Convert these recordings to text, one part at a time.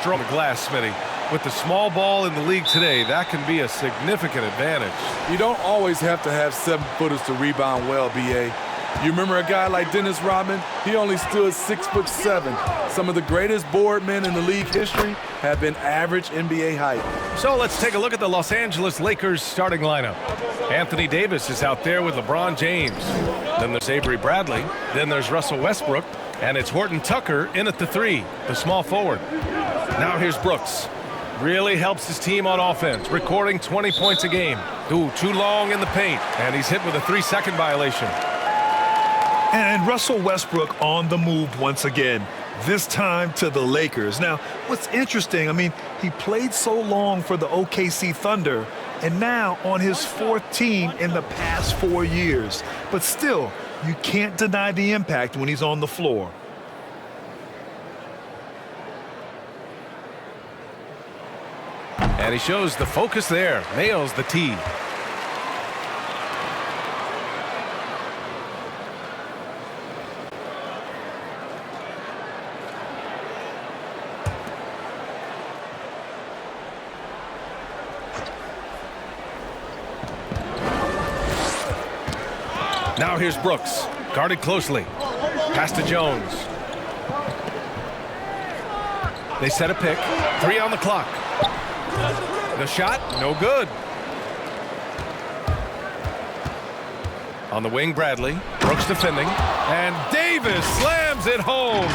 strong glass, Smitty. With the small ball in the league today, that can be a significant advantage. You don't always have to have 7-footers to rebound well, B.A. You remember a guy like Dennis Rodman? He only stood 6'7". Some of the greatest board men in the league history have been average NBA height. So let's take a look at the Los Angeles Lakers starting lineup. Anthony Davis is out there with LeBron James. Then there's Avery Bradley. Then there's Russell Westbrook. And it's Horton Tucker in at the 3, the small forward. Now here's Brooks. Really helps his team on offense, recording 20 points a game. Ooh, too long in the paint, and he's hit with a 3-second violation. And Russell Westbrook on the move once again, this time to the Lakers. Now, what's interesting, I mean, he played so long for the OKC Thunder, and now on his 4th team in the past 4 years. But still, you can't deny the impact when he's on the floor. And he shows the focus there, nails the tee. Now here's Brooks, guarded closely. Pass to Jones. They set a pick. 3 on the clock. The shot, no good. On the wing, Bradley. Brooks defending. And Davis slams it home.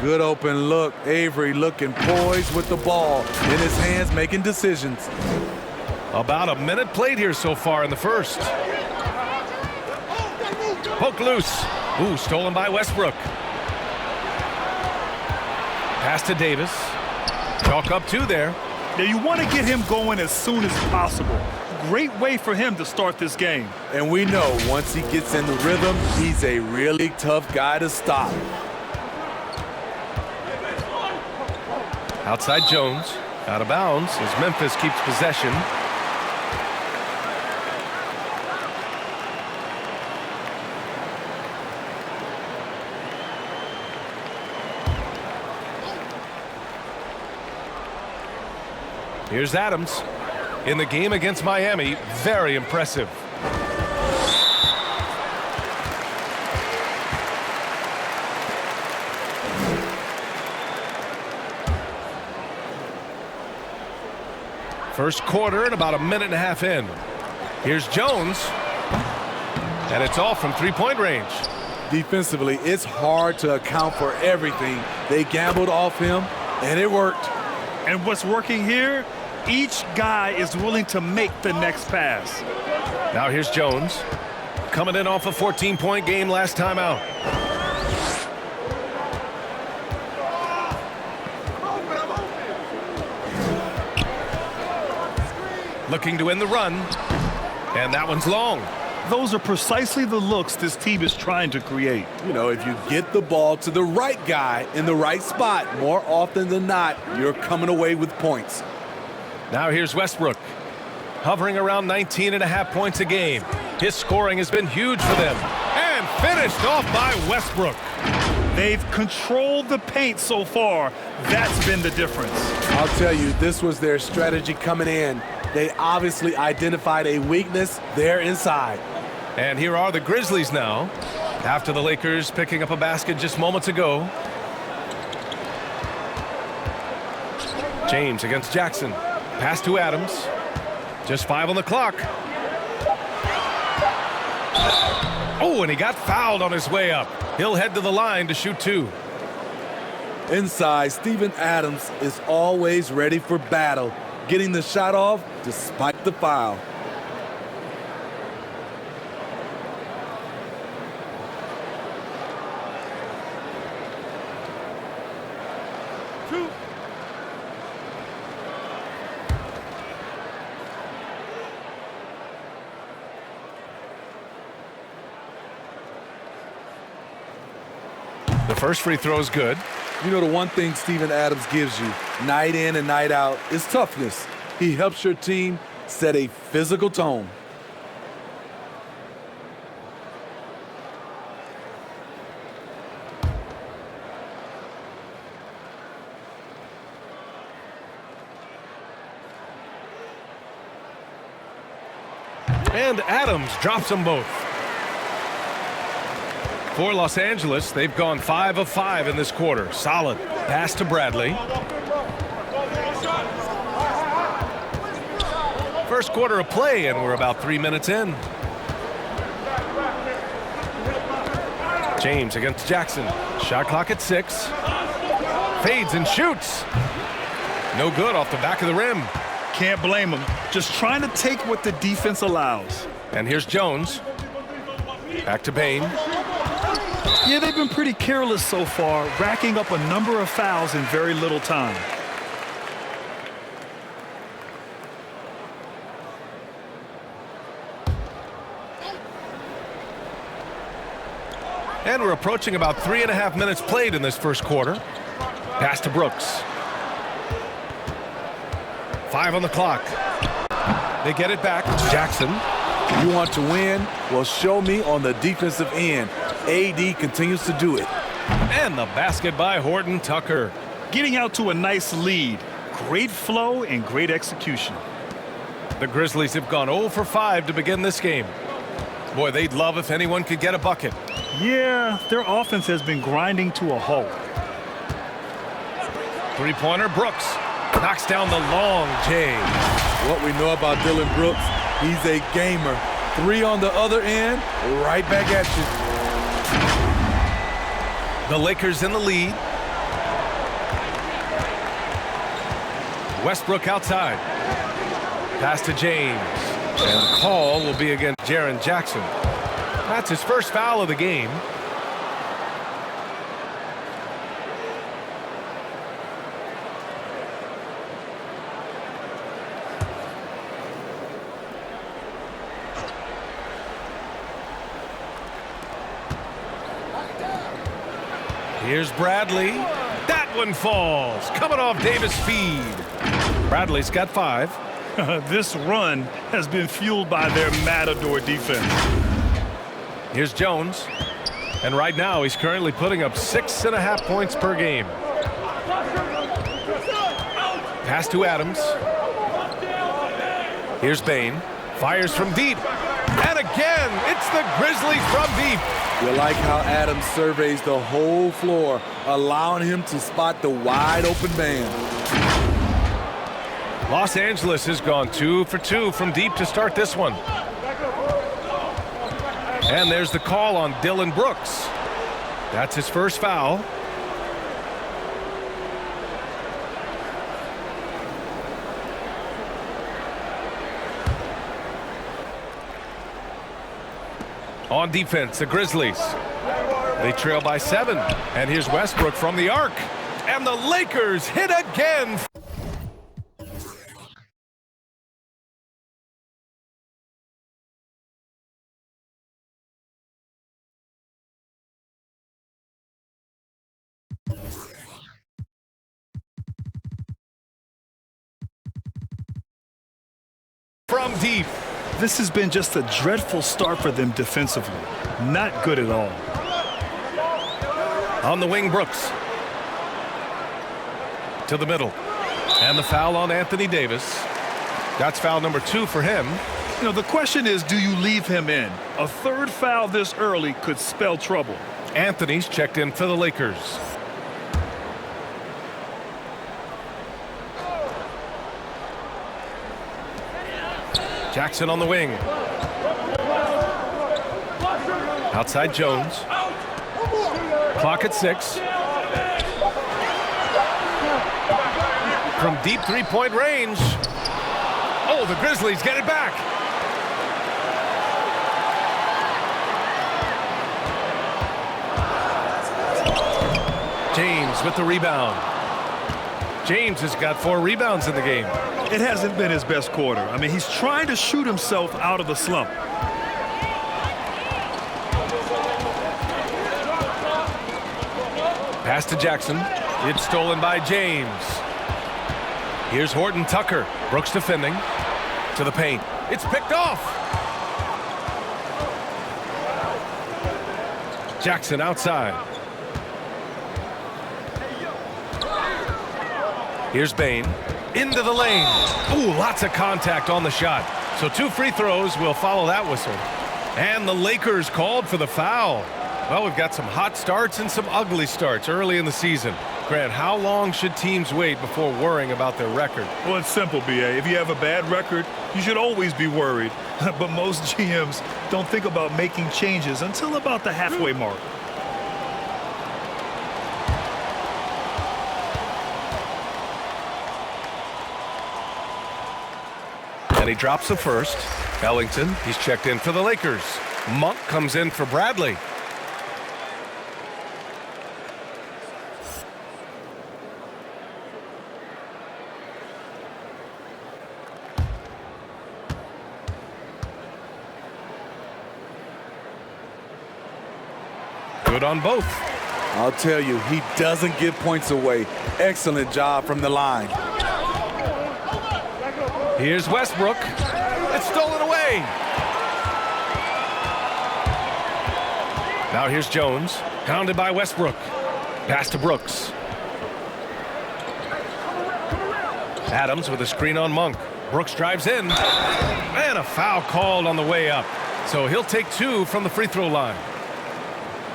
Good open look. Avery looking poised with the ball in his hands, making decisions. About a minute played here so far in the first. Poke loose. Ooh, stolen by Westbrook. Pass to Davis. Chalk up 2 there. Now, you want to get him going as soon as possible. Great way for him to start this game. And we know once he gets in the rhythm, he's a really tough guy to stop. Outside Jones. Out of bounds as Memphis keeps possession. Here's Adams. In the game against Miami, very impressive. First quarter and about a minute and a half in. Here's Jones. And it's all from 3-point range. Defensively, it's hard to account for everything. They gambled off him, and it worked. And what's working here? Each guy is willing to make the next pass. Now here's Jones. Coming in off a 14-point game last time out. Looking to win the run. And that one's long. Those are precisely the looks this team is trying to create. You know, if you get the ball to the right guy in the right spot, more often than not, you're coming away with points. Now here's Westbrook, hovering around 19.5 points a game. His scoring has been huge for them. And finished off by Westbrook. They've controlled the paint so far. That's been the difference. I'll tell you, this was their strategy coming in. They obviously identified a weakness there inside. And here are the Grizzlies now, after the Lakers picking up a basket just moments ago. James against Jackson. Pass to Adams. Just 5 on the clock. Oh, and he got fouled on his way up. He'll head to the line to shoot 2. Inside, Steven Adams is always ready for battle, getting the shot off despite the foul. The first free throw is good. You know, the one thing Steven Adams gives you night in and night out is toughness. He helps your team set a physical tone. And Adams drops them both. For Los Angeles, they've gone 5 of 5 in this quarter. Solid. Pass to Bradley. First quarter of play, and we're about 3 minutes in. James against Jackson. Shot clock at 6. Fades and shoots. No good off the back of the rim. Can't blame him. Just trying to take what the defense allows. And here's Jones. Back to Bain. Yeah, they've been pretty careless so far, racking up a number of fouls in very little time. And we're approaching about 3.5 minutes played in this first quarter. Pass to Brooks. 5 on the clock. They get it back. Jackson. You want to win? Well, show me on the defensive end. AD continues to do it. And the basket by Horton Tucker. Getting out to a nice lead. Great flow and great execution. The Grizzlies have gone 0 for 5 to begin this game. Boy, they'd love if anyone could get a bucket. Yeah, their offense has been grinding to a halt. Three-pointer, Brooks. Knocks down the long J. What we know about Dillon Brooks, he's a gamer. 3 on the other end, right back at you. The Lakers in the lead. Westbrook outside. Pass to James. And the call will be against Jaren Jackson. That's his first foul of the game. Here's Bradley. That one falls. Coming off Davis' feed. Bradley's got 5. This run has been fueled by their Matador defense. Here's Jones. And right now, he's currently putting up 6.5 points per game. Pass to Adams. Here's Bain. Fires from deep. And again, it's the Grizzlies from deep. You like how Adams surveys the whole floor, allowing him to spot the wide open man. Los Angeles has gone 2 for 2 from deep to start this one. And there's the call on Dillon Brooks. That's his first foul. On defense, the Grizzlies. They trail by 7. And here's Westbrook from the arc. And the Lakers hit again. From deep. This has been just a dreadful start for them defensively. Not good at all. On the wing, Brooks. To the middle. And the foul on Anthony Davis. That's foul number 2 for him. You know, the question is, do you leave him in? A third foul this early could spell trouble. Anthony's checked in for the Lakers. Jackson on the wing. Outside Jones. Clock at 6. From deep three-point range. Oh, the Grizzlies get it back. James with the rebound. James has got 4 rebounds in the game. It hasn't been his best quarter. I mean, he's trying to shoot himself out of the slump. Pass to Jackson. It's stolen by James. Here's Horton Tucker. Brooks defending. To the paint. It's picked off. Jackson outside. Here's Bain. Into the lane. Ooh, lots of contact on the shot. So 2 free throws will follow that whistle. And the Lakers called for the foul. Well, we've got some hot starts and some ugly starts early in the season. Grant, how long should teams wait before worrying about their record? Well, it's simple, B.A. If you have a bad record, you should always be worried. But most GMs don't think about making changes until about the halfway mark. And he drops the first. Ellington, he's checked in for the Lakers. Monk comes in for Bradley. Good on both. I'll tell you, he doesn't give points away. Excellent job from the line. Here's Westbrook. It's stolen away. Now here's Jones. Pounded by Westbrook. Pass to Brooks. Adams with a screen on Monk. Brooks drives in. And a foul called on the way up. So he'll take 2 from the free throw line.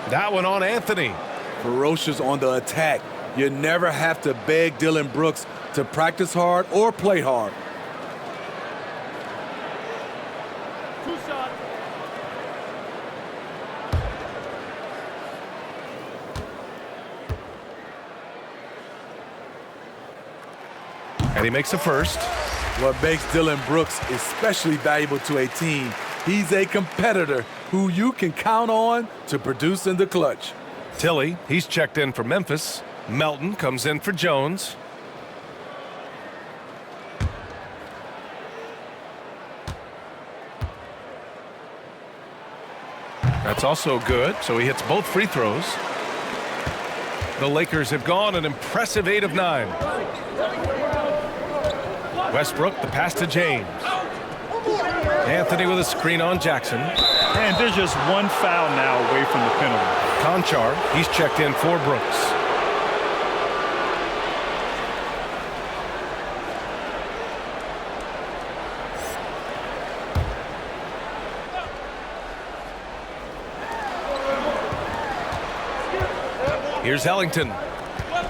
That one on Anthony. Ferocious on the attack. You never have to beg Dillon Brooks to practice hard or play hard. And he makes the first. What makes Dillon Brooks especially valuable to a team, he's a competitor who you can count on to produce in the clutch. Tilly, he's checked in for Memphis. Melton comes in for Jones. That's also good, so he hits both free throws. The Lakers have gone an impressive 8 of 9. Westbrook, the pass to James. Anthony with a screen on Jackson. And there's just one foul now away from the penalty. Conchar, he's checked in for Brooks. Here's Ellington.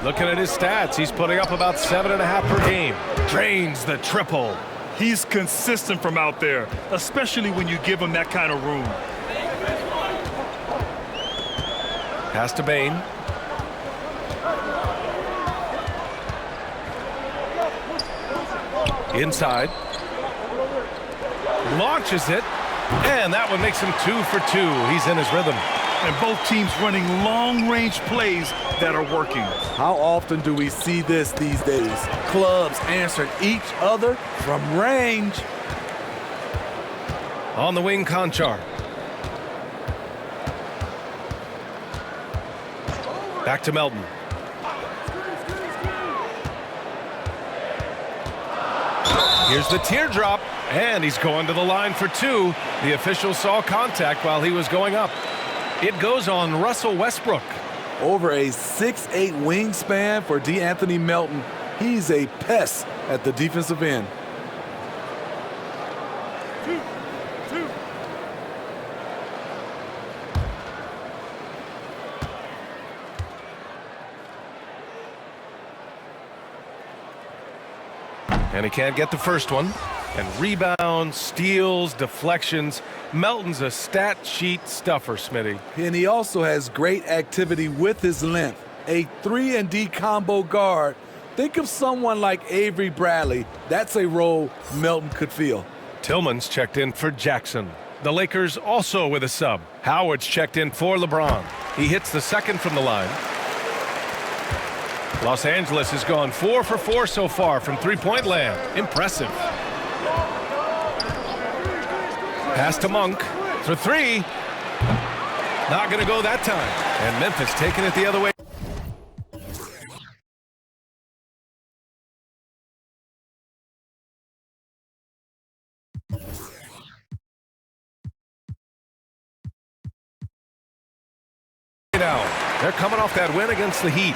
Looking at his stats, he's putting up about 7.5 per game. Drains the triple. He's consistent from out there, especially when you give him that kind of room. Pass to Bain. Inside. Launches it. And that one makes him 2 for 2. He's in his rhythm. And both teams running long-range plays that are working. How often do we see this these days? Clubs answering each other from range. On the wing, Conchar. Back to Melton. Here's the teardrop, and he's going to the line for 2. The official saw contact while he was going up. It goes on Russell Westbrook. Over a 6'8" wingspan for D'Anthony Melton. He's a pest at the defensive end. And he can't get the first one. And rebounds, steals, deflections. Melton's a stat sheet stuffer, Smitty. And he also has great activity with his length. A 3-and-D combo guard. Think of someone like Avery Bradley. That's a role Melton could fill. Tillman's checked in for Jackson. The Lakers also with a sub. Howard's checked in for LeBron. He hits the second from the line. Los Angeles has gone 4 for 4 so far from three-point land. Impressive. Pass to Monk for 3. Not going to go that time. And Memphis taking it the other way. Now, they're coming off that win against the Heat.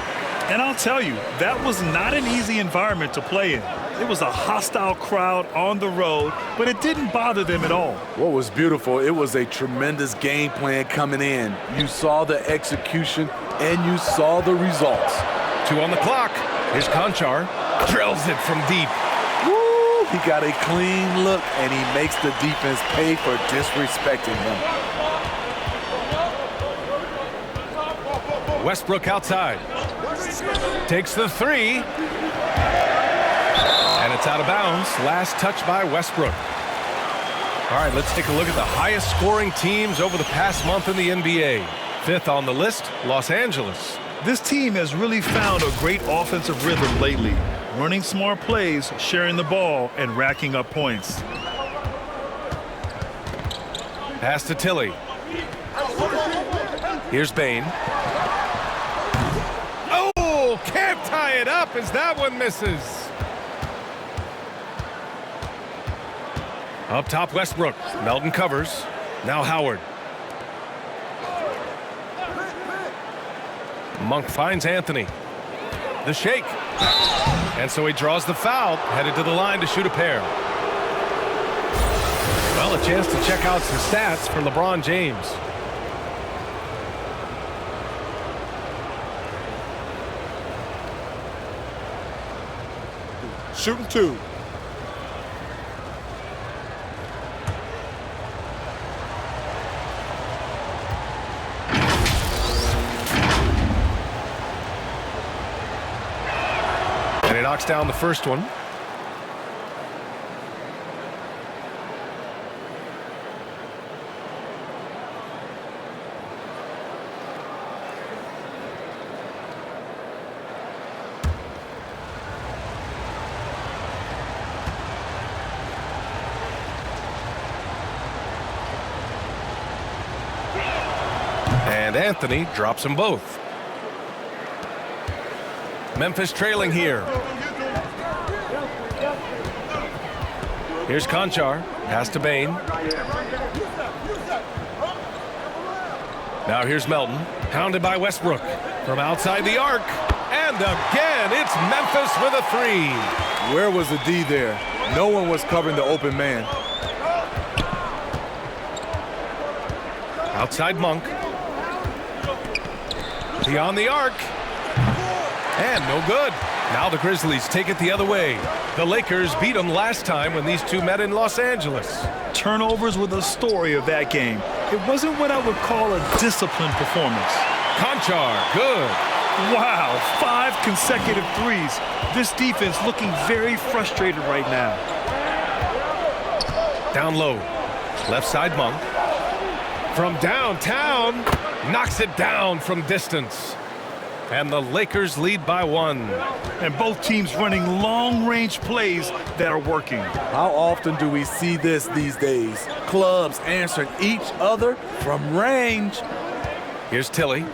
And I'll tell you, that was not an easy environment to play in. It was a hostile crowd on the road, but it didn't bother them at all. What was beautiful, it was a tremendous game plan coming in. You saw the execution, and you saw the results. 2 on the clock. Here's Conchar. Drills it from deep. Woo! He got a clean look, and he makes the defense pay for disrespecting him. Westbrook outside. Takes the 3. And it's out of bounds. Last touch by Westbrook. All right, let's take a look at the highest scoring teams over the past month in the NBA. 5th on the list, Los Angeles. This team has really found a great offensive rhythm lately, running smart plays, sharing the ball, and racking up points. Pass to Tilly. Here's Bane. Oh, can't tie it up as that one misses. Up top, Westbrook. Melton covers. Now Howard. Monk finds Anthony. The shake. And so he draws the foul, headed to the line to shoot a pair. Well, a chance to check out some stats for LeBron James. Shooting 2. And he knocks down the first one. And Anthony drops them both. Memphis trailing here. Here's Conchar. Pass to Bane. Now here's Melton. Pounded by Westbrook. From outside the arc. And again, it's Memphis with a 3. Where was the D there? No one was covering the open man. Outside Monk. Beyond the arc. And no good. Now the Grizzlies take it the other way. The Lakers beat them last time when these two met in Los Angeles. Turnovers were the story of that game. It wasn't what I would call a disciplined performance. Conchar, good. Wow, 5 consecutive threes. This defense looking very frustrated right now. Down low. Left side Monk. From downtown, knocks it down from distance. And the Lakers lead by 1. And both teams running long-range plays that are working. How often do we see this these days? Clubs answering each other from range. Here's Tilly.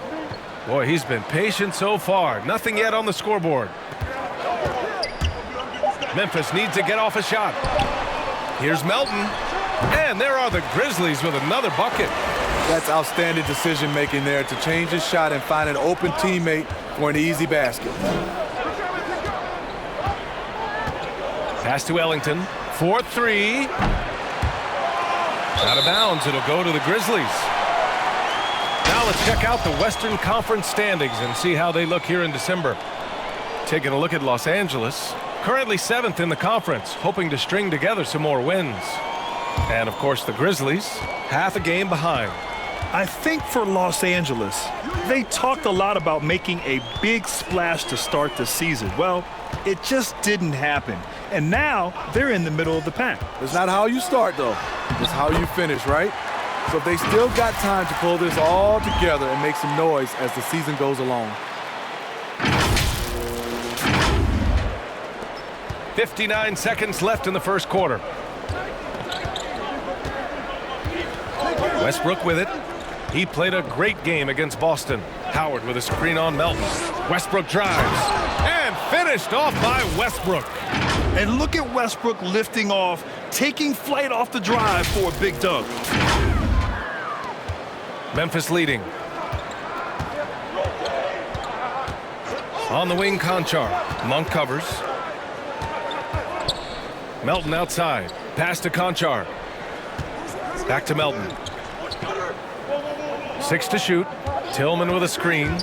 Boy, he's been patient so far. Nothing yet on the scoreboard. Memphis needs to get off a shot. Here's Melton. And there are the Grizzlies with another bucket. That's outstanding decision-making there to change his shot and find an open teammate for an easy basket. Pass to Ellington. 4-3. Out of bounds. It'll go to the Grizzlies. Now let's check out the Western Conference standings and see how they look here in December. Taking a look at Los Angeles. Currently 7th in the conference, hoping to string together some more wins. And, of course, the Grizzlies, half a game behind. I think for Los Angeles, they talked a lot about making a big splash to start the season. Well, it just didn't happen. And now they're in the middle of the pack. It's not how you start, though. It's how you finish, right? So if they still got time to pull this all together and make some noise as the season goes along. 59 seconds left in the first quarter. Westbrook with it. He played a great game against Boston. Howard with a screen on Melton. Westbrook drives. And finished off by Westbrook. And look at Westbrook lifting off, taking flight off the drive for a big dunk. Memphis leading. On the wing, Conchar. Monk covers. Melton outside. Pass to Conchar. Back to Melton. 6 to shoot. Tillman with a screen.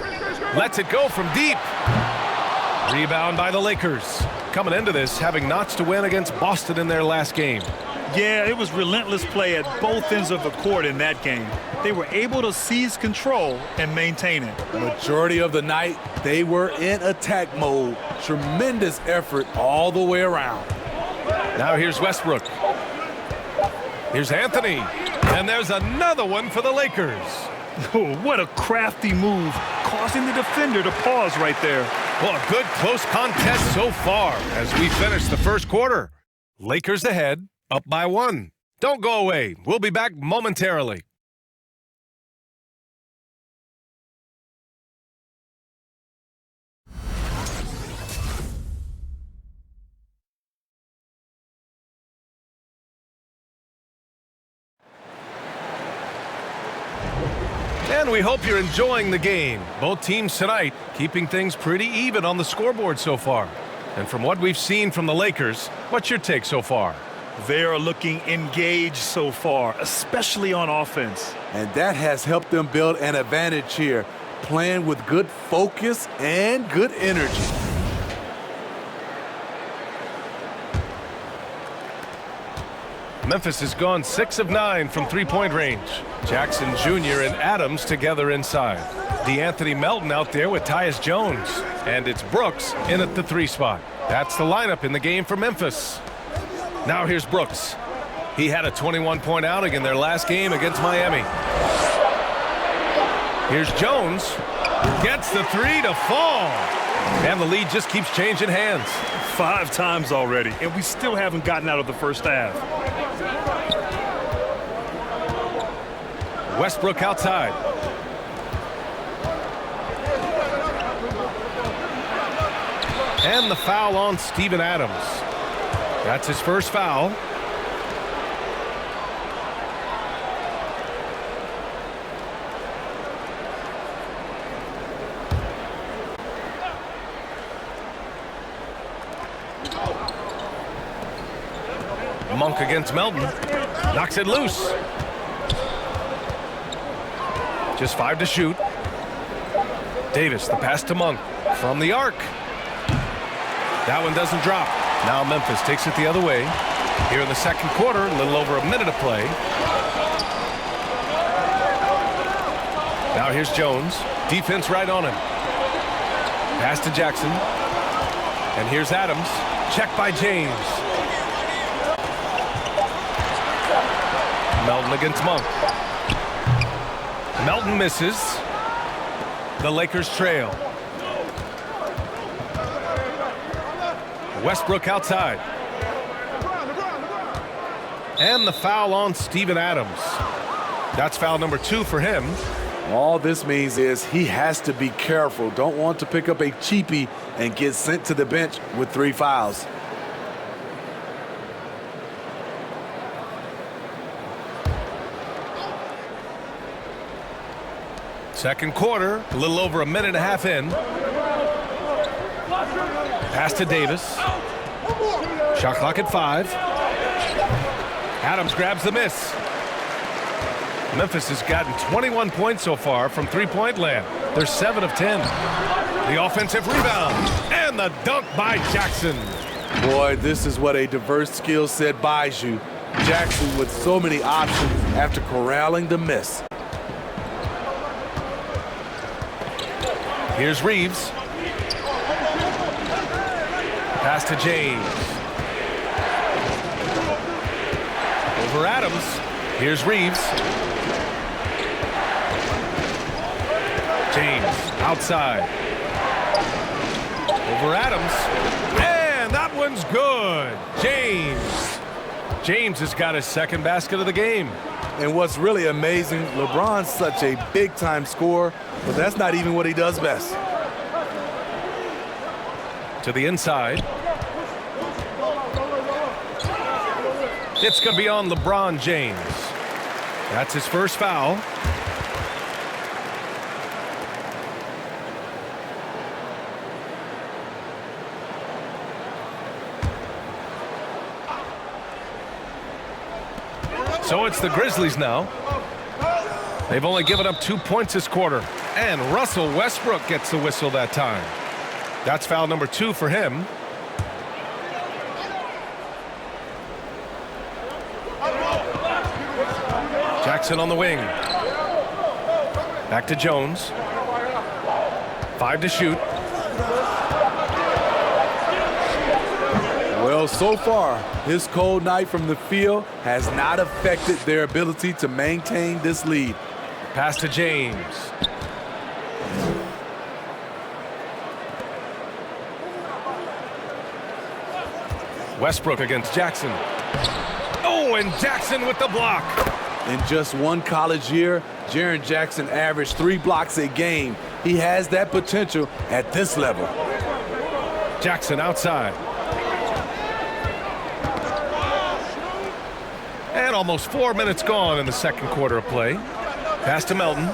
Lets it go from deep. Rebound by the Lakers. Coming into this, having notched to win against Boston in their last game. Yeah, it was relentless play at both ends of the court in that game. They were able to seize control and maintain it. Majority of the night, they were in attack mode. Tremendous effort all the way around. Now here's Westbrook. Here's Anthony. And there's another one for the Lakers. Oh, what a crafty move, causing the defender to pause right there. Well, a good close contest so far as we finish the first quarter. Lakers ahead, up by 1. Don't go away. We'll be back momentarily. And we hope you're enjoying the game. Both teams tonight keeping things pretty even on the scoreboard so far. And from what we've seen from the Lakers, what's your take so far? They are looking engaged so far, especially on offense. And that has helped them build an advantage here, playing with good focus and good energy. Memphis has gone 6 of 9 from three-point range. Jackson Jr. and Adams together inside. D'Anthony Melton out there with Tyus Jones. And it's Brooks in at the 3 spot. That's the lineup in the game for Memphis. Now here's Brooks. He had a 21-point outing in their last game against Miami. Here's Jones. Gets the 3 to fall. And the lead just keeps changing hands. 5 times already, and we still haven't gotten out of the first half. Westbrook outside. And the foul on Steven Adams. That's his first foul. Monk against Melton. Knocks it loose. Just 5 to shoot. Davis, the pass to Monk from the arc. That one doesn't drop. Now Memphis takes it the other way. Here in the second quarter, a little over a minute to play. Now here's Jones. Defense right on him. Pass to Jackson. And here's Adams. Check by James. Melton against Monk. Melton misses. The Lakers trail. Westbrook outside. And the foul on Steven Adams. That's foul number 2 for him. All this means is he has to be careful. Don't want to pick up a cheapie and get sent to the bench with 3 fouls. Second quarter, a little over a minute and a half in. Pass to Davis. Shot clock at 5. Adams grabs the miss. Memphis has gotten 21 points so far from three-point land. They're 7 of 10. The offensive rebound and the dunk by Jackson. Boy, this is what a diverse skill set buys you. Jackson with so many options after corralling the miss. Here's Reeves. Pass to James. Over Adams. Here's Reeves. James outside. Over Adams. And that one's good. James has got his second basket of the game. And what's really amazing, LeBron's such a big-time scorer, but that's not even what he does best. To the inside. It's going to be on LeBron James. That's his first foul. So it's the Grizzlies now. They've only given up 2 points this quarter. And Russell Westbrook gets the whistle that time. That's foul number 2 for him. Jackson on the wing. Back to Jones. 5 to shoot. Well, so far, his cold night from the field has not affected their ability to maintain this lead. Pass to James. Westbrook against Jackson. Oh, and Jackson with the block. In just one college year, Jaren Jackson averaged 3 blocks a game. He has that potential at this level. Jackson outside. And almost 4 minutes gone in the second quarter of play. Pass to Melton.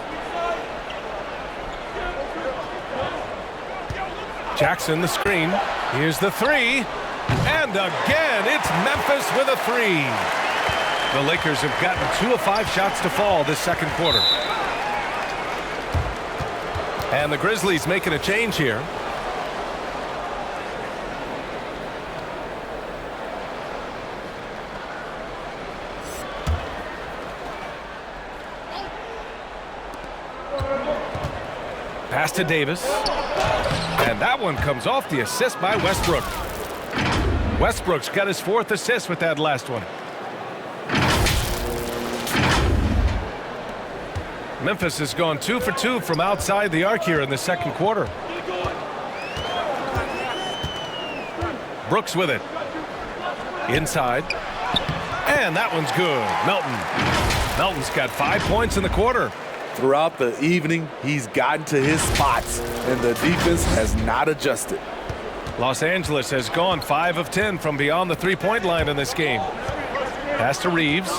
Jackson the screen. Here's the 3. And again, it's Memphis with a 3. The Lakers have gotten 2 of 5 shots to fall this second quarter. And the Grizzlies making a change here. Pass to Davis. And that one comes off the assist by Westbrook. Westbrook's got his 4th assist with that last one. Memphis has gone 2 for 2 from outside the arc here in the second quarter. Brooks with it. Inside. And that one's good. Melton's got 5 points in the quarter. Throughout the evening, he's gotten to his spots, and the defense has not adjusted. Los Angeles has gone 5 of 10 from beyond the three-point line in this game. Pass to Reeves.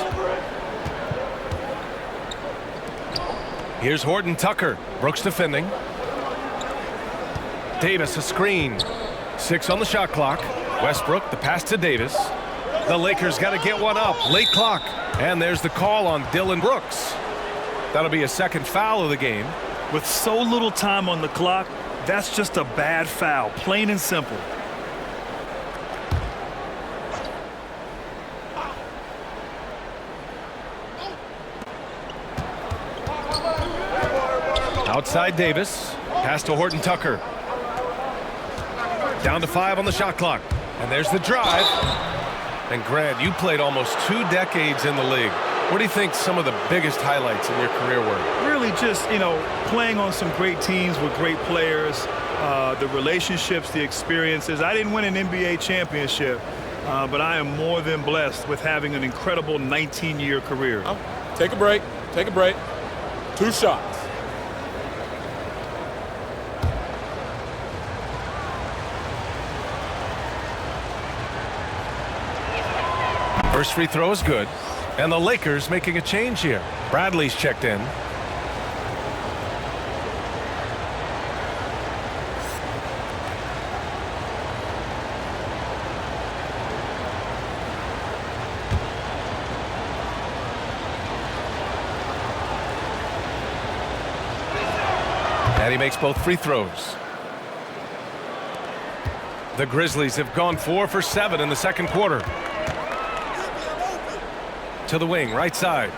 Here's Horton Tucker. Brooks defending. Davis a screen. 6 on the shot clock. Westbrook the pass to Davis. The Lakers got to get one up. Late clock. And there's the call on Dillon Brooks. That'll be a second foul of the game. With so little time on the clock, that's just a bad foul, plain and simple. Outside Davis. Pass to Horton Tucker. Down to 5 on the shot clock. And there's the drive. And Grant, you played almost 2 decades in the league. What do you think some of the biggest highlights in your career were? Really just, playing on some great teams with great players, the relationships, the experiences. I didn't win an NBA championship, but I am more than blessed with having an incredible 19-year career. Take a break. Take a break. 2 shots. First free throw is good. And the Lakers making a change here. Bradley's checked in. And he makes both free throws. The Grizzlies have gone 4 for 7 in the second quarter. To the wing, right side.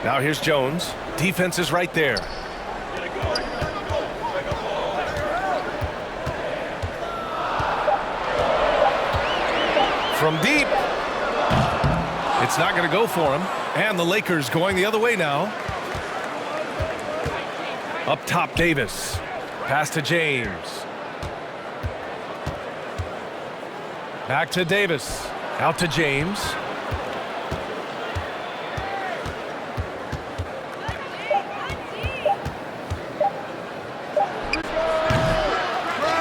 Now here's Jones. Defense is right there. From deep. It's not going to go for him. And the Lakers going the other way now. Up top, Davis. Pass to James. Back to Davis. Out to James.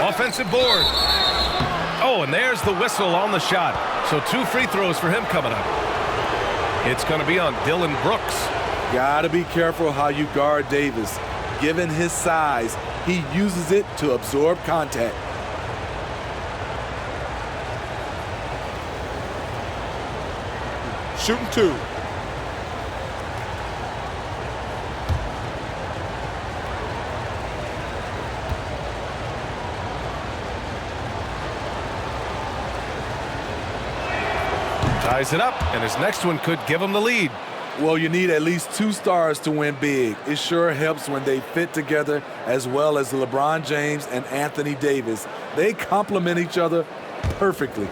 Offensive board. Oh, and there's the whistle on the shot. So 2 free throws for him coming up. It's going to be on Dillon Brooks. Gotta be careful how you guard Davis. Given his size, he uses it to absorb contact. shooting 2. Ties it up, and his next one could give him the lead. Well, you need at least 2 stars to win big. It sure helps when they fit together, as well as LeBron James and Anthony Davis. They complement each other perfectly.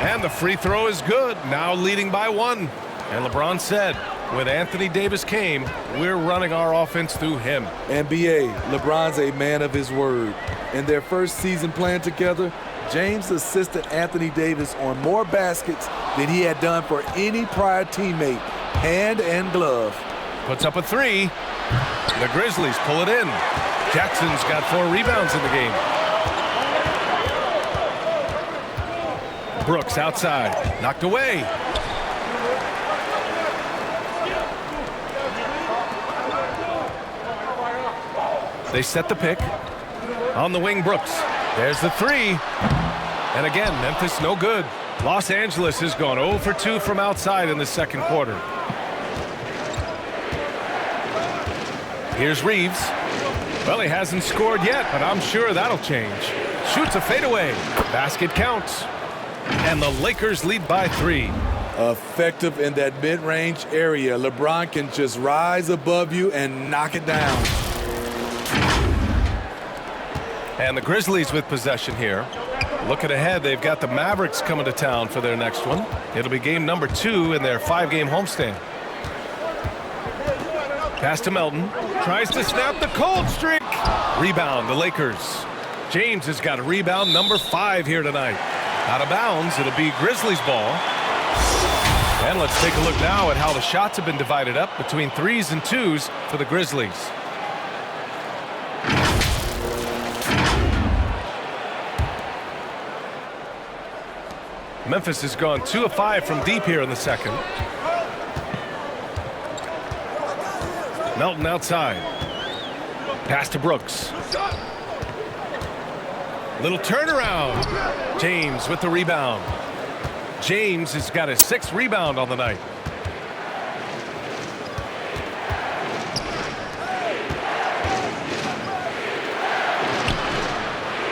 And the free throw is good, now leading by 1. And LeBron said, when Anthony Davis came, we're running our offense through him. NBA, LeBron's a man of his word. In their first season playing together, James assisted Anthony Davis on more baskets than he had done for any prior teammate, hand and glove. Puts up a 3. The Grizzlies pull it in. Jackson's got 4 rebounds in the game. Brooks outside, knocked away. They set the pick. On the wing, Brooks. There's the 3. And again, Memphis no good. Los Angeles has gone 0 for 2 from outside in the second quarter. Here's Reeves. Well, he hasn't scored yet, but I'm sure that'll change. Shoots a fadeaway. Basket counts. And the Lakers lead by 3. Effective in that mid-range area. LeBron can just rise above you and knock it down. And the Grizzlies with possession here. Looking ahead, they've got the Mavericks coming to town for their next one. It'll be game number 2 in their 5-game homestand. Pass to Melton. Tries to snap the cold streak. Rebound, the Lakers. James has got a rebound number 5 here tonight. Out of bounds, it'll be Grizzlies ball. And let's take a look now at how the shots have been divided up between 3s and 2s for the Grizzlies. Memphis has gone 2 of 5 from deep here in the second. Melton outside. Pass to Brooks. Little turnaround. James with the rebound. James has got his 6th rebound on the night.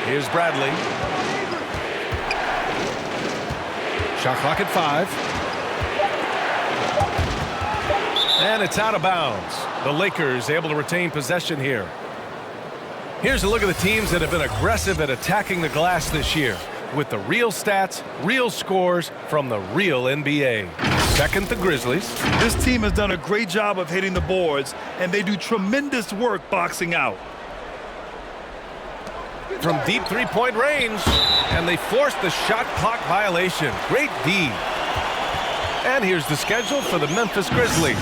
Here's Bradley. Shot clock at 5. And it's out of bounds. The Lakers able to retain possession here. Here's a look at the teams that have been aggressive at attacking the glass this year, with the real stats, real scores from the real NBA. Second, the Grizzlies. This team has done a great job of hitting the boards, and they do tremendous work boxing out. From deep 3-point range, and they forced the shot clock violation. Great D. And here's the schedule for the Memphis Grizzlies.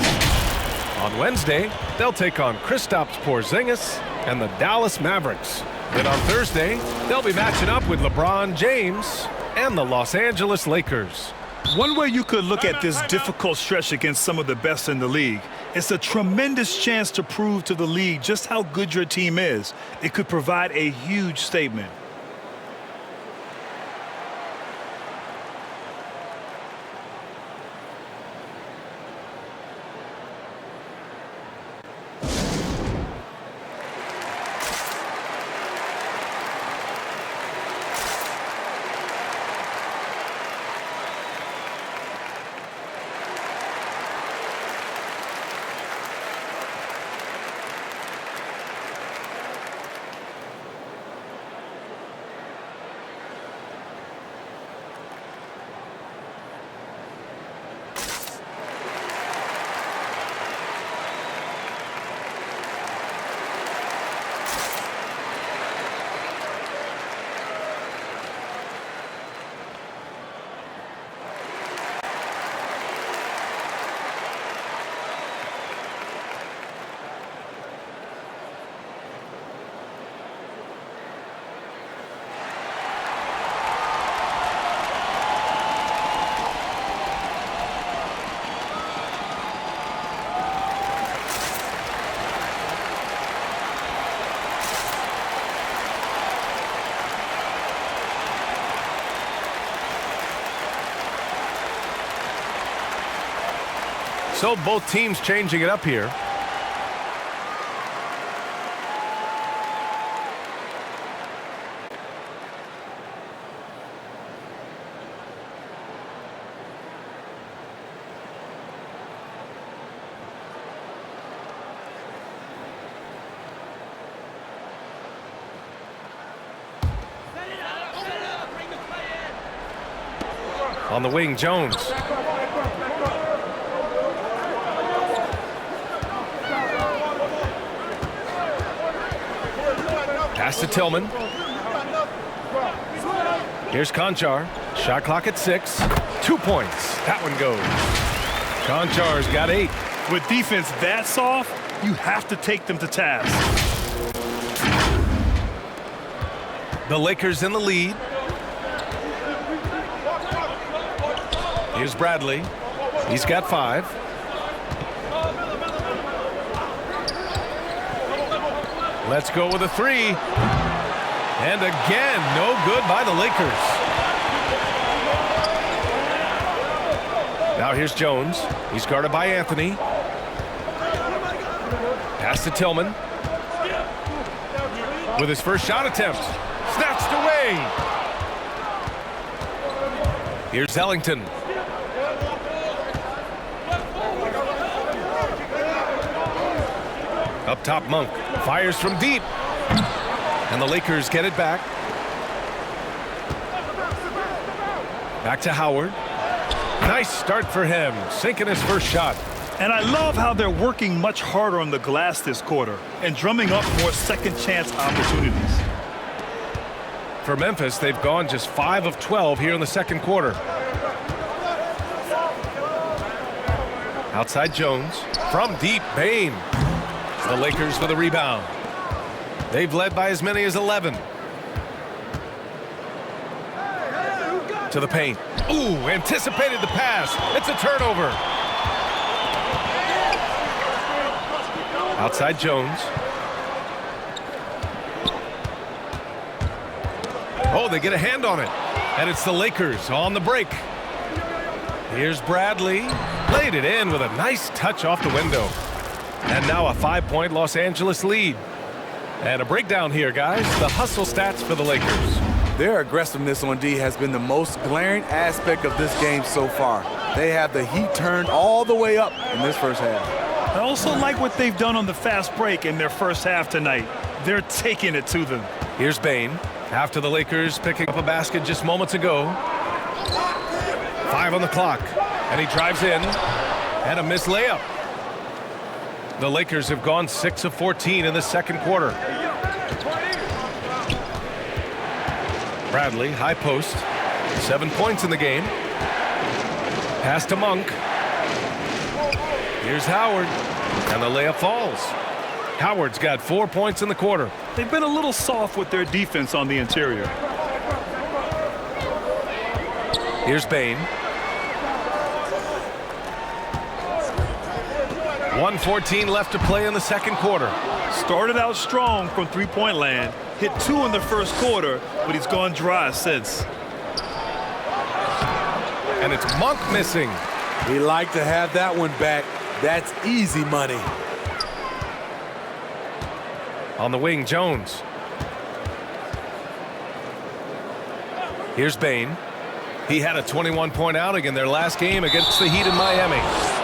On Wednesday, they'll take on Kristaps Porzingis and the Dallas Mavericks. Then on Thursday, they'll be matching up with LeBron James and the Los Angeles Lakers. One way you could look at this difficult stretch against some of the best in the league, it's a tremendous chance to prove to the league just how good your team is. It could provide a huge statement. So both teams changing it up here. On the wing, Jones. Pass to Tillman. Here's Conchar. Shot clock at 6. 2 points. That one goes. Conchar's got 8. With defense that soft, you have to take them to task. The Lakers in the lead. Here's Bradley. He's got 5. Let's go with a 3. And again, no good by the Lakers. Now here's Jones. He's guarded by Anthony. Pass to Tillman. With his first shot attempt. Snatched away. Here's Ellington. Up top, Monk fires from deep. And the Lakers get it back. Back to Howard. Nice start for him, sinking his first shot. And I love how they're working much harder on the glass this quarter and drumming up more second chance opportunities. For Memphis, they've gone just 5 of 12 here in the second quarter. Outside Jones. From deep, Bane. The Lakers for the rebound. They've led by as many as 11. To the paint. Ooh, anticipated the pass. It's a turnover. Outside Jones. Oh, they get a hand on it. And it's the Lakers on the break. Here's Bradley. Laid it in with a nice touch off the window. And now a 5-point Los Angeles lead. And a breakdown here, guys. The hustle stats for the Lakers. Their aggressiveness on D has been the most glaring aspect of this game so far. They have the heat turned all the way up in this first half. I also like what they've done on the fast break in their first half tonight. They're taking it to them. Here's Bane. After the Lakers picking up a basket just moments ago. 5 on the clock. And he drives in. And a missed layup. The Lakers have gone 6 of 14 in the second quarter. Bradley, high post. 7 points in the game. Pass to Monk. Here's Howard. And the layup falls. Howard's got 4 points in the quarter. They've been a little soft with their defense on the interior. Here's Bane. 1:14 left to play in the second quarter. Started out strong from three-point land. Hit 2 in the first quarter, but he's gone dry since. And it's Monk missing. We like to have that one back. That's easy money. On the wing, Jones. Here's Bane. He had a 21-point outing in their last game against the Heat in Miami.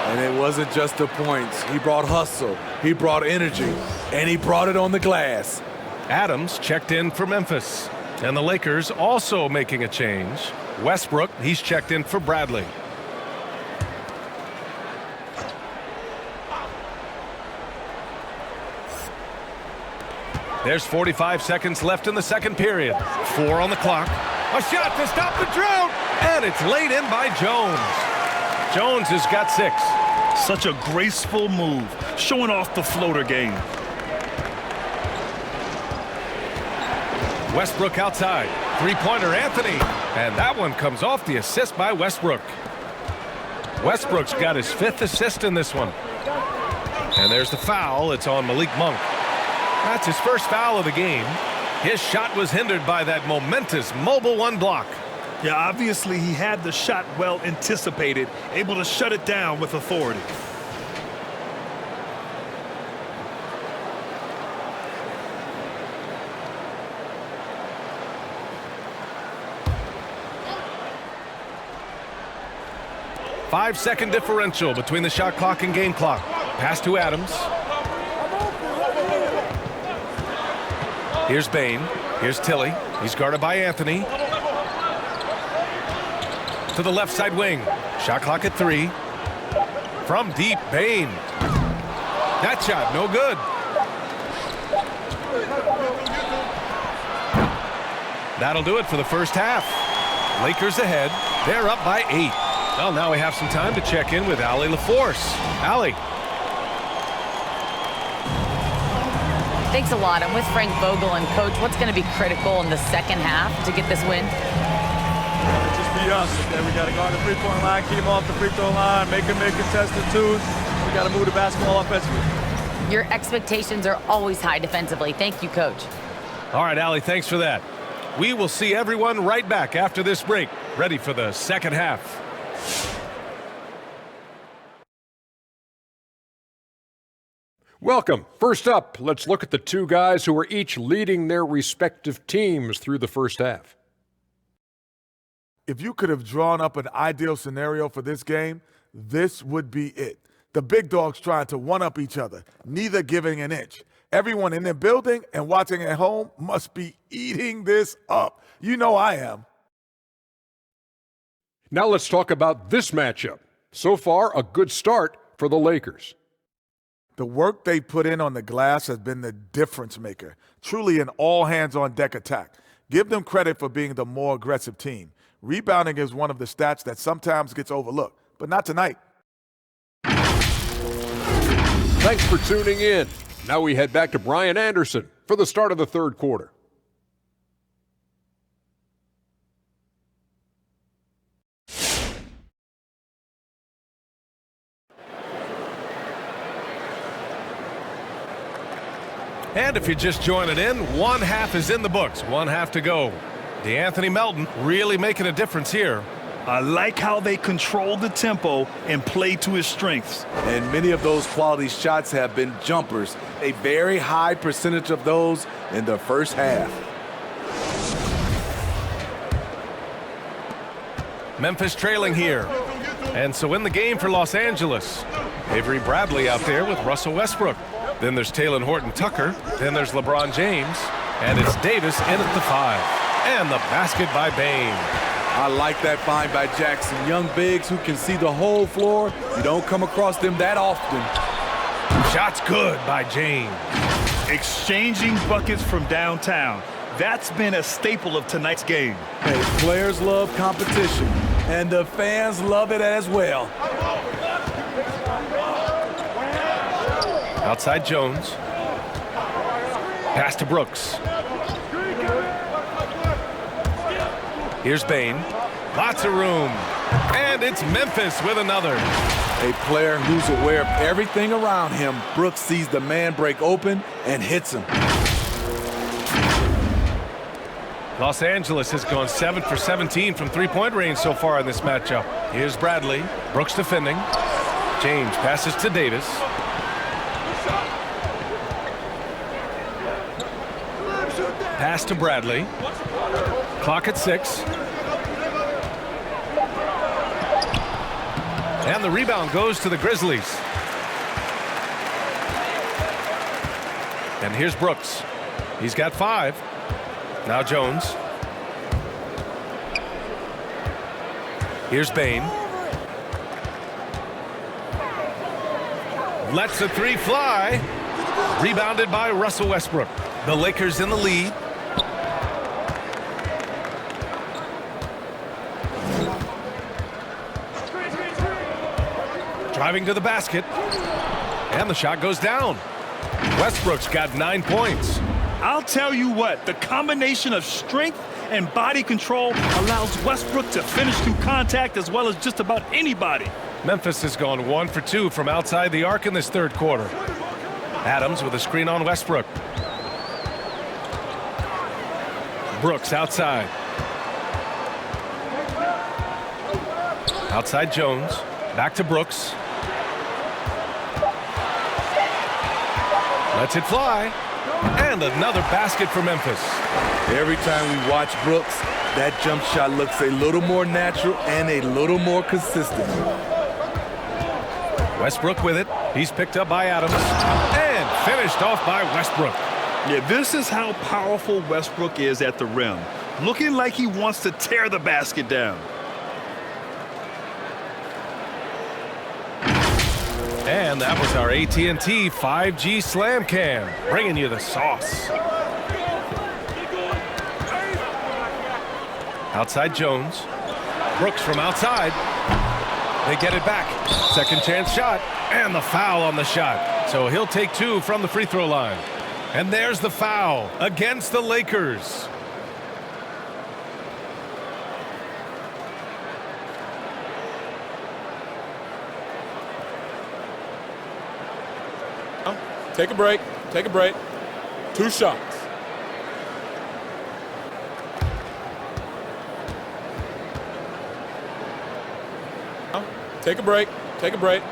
And it wasn't just the points. He brought hustle. He brought energy. And he brought it on the glass. Adams checked in for Memphis. And the Lakers also making a change. Westbrook, he's checked in for Bradley. There's 45 seconds left in the second period. 4 on the clock. A shot to stop the drought. And it's laid in by Jones. Jones has got 6. Such a graceful move, showing off the floater game. Westbrook outside. 3-pointer Anthony. And that one comes off the assist by Westbrook. Westbrook's got his 5th assist in this one. And there's the foul. It's on Malik Monk. That's his first foul of the game. His shot was hindered by that momentous mobile 1 block. Yeah, obviously he had the shot well anticipated, able to shut it down with authority. 5-second differential between the shot clock and game clock. Pass to Adams. Here's Bain. Here's Tilly. He's guarded by Anthony. To the left side wing. Shot clock at 3. From deep, Bain. That shot, no good. That'll do it for the first half. Lakers ahead. They're up by 8. Well, now we have some time to check in with Allie LaForce. Allie. Thanks a lot. I'm with Frank Vogel. And, Coach, what's going to be critical in the second half to get this win? Just be us. Okay? We got to guard the three-point line, keep them off the free throw line, make them make contested twos. We got to move the basketball offensively. Your expectations are always high defensively. Thank you, Coach. All right, Allie, thanks for that. We will see everyone right back after this break, ready for the second half. Welcome. First up, let's look at the two guys who are each leading their respective teams through the first half. If you could have drawn up an ideal scenario for this game, this would be it. The big dogs trying to one-up each other, neither giving an inch. Everyone in the building and watching at home must be eating this up. You know I am. Now let's talk about this matchup. So far, a good start for the Lakers. The work they put in on the glass has been the difference maker. Truly an all-hands-on-deck attack. Give them credit for being the more aggressive team. Rebounding is one of the stats that sometimes gets overlooked, but not tonight. Thanks for tuning in. Now we head back to Brian Anderson for the start of the third quarter. And if you're just joining in, one half is in the books, one half to go. DeAnthony Melton really making a difference here. I like how they control the tempo and play to his strengths. And many of those quality shots have been jumpers. A very high percentage of those in the first half. Memphis trailing here. And so in the game for Los Angeles, Avery Bradley out there with Russell Westbrook. Then there's Talen Horton-Tucker. Then there's LeBron James. And it's Davis in at the 5. And the basket by Bain. I like that find by Jackson. Young bigs who can see the whole floor. You don't come across them that often. Shots good by James. Exchanging buckets from downtown. That's been a staple of tonight's game. Hey, players love competition, and the fans love it as well. Outside Jones. Pass to Brooks. Here's Bain. Lots of room. And it's Memphis with another. A player who's aware of everything around him. Brooks sees the man break open and hits him. Los Angeles has gone 7 for 17 from three-point range so far in this matchup. Here's Bradley. Brooks defending. James passes to Davis. Pass to Bradley. Clock at 6. And the rebound goes to the Grizzlies. And here's Brooks. He's got 5. Now Jones. Here's Bain. Lets the 3 fly. Rebounded by Russell Westbrook. The Lakers in the lead. Driving to the basket. And the shot goes down. Westbrook's got 9 points. I'll tell you what, the combination of strength and body control allows Westbrook to finish through contact as well as just about anybody. Memphis has gone 1 for 2 from outside the arc in this third quarter. Adams with a screen on Westbrook. Brooks outside. Outside Jones. Back to Brooks. Lets it fly. And another basket for Memphis. Every time we watch Brooks, that jump shot looks a little more natural and a little more consistent. Westbrook with it. He's picked up by Adams and finished off by Westbrook. Yeah, this is how powerful Westbrook is at the rim. Looking like he wants to tear the basket down. And that was our AT&T 5G Slam Cam, bringing you the sauce. Outside Jones. Brooks from outside. They get it back. Second chance shot. And the foul on the shot. So he'll take 2 from the free throw line. And there's the foul against the Lakers. Take a break. Take a break. 2 shots. Take a break. Take a break.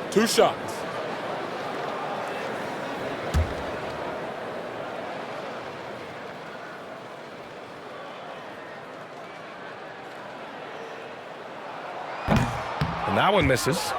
2 shots. And that one misses.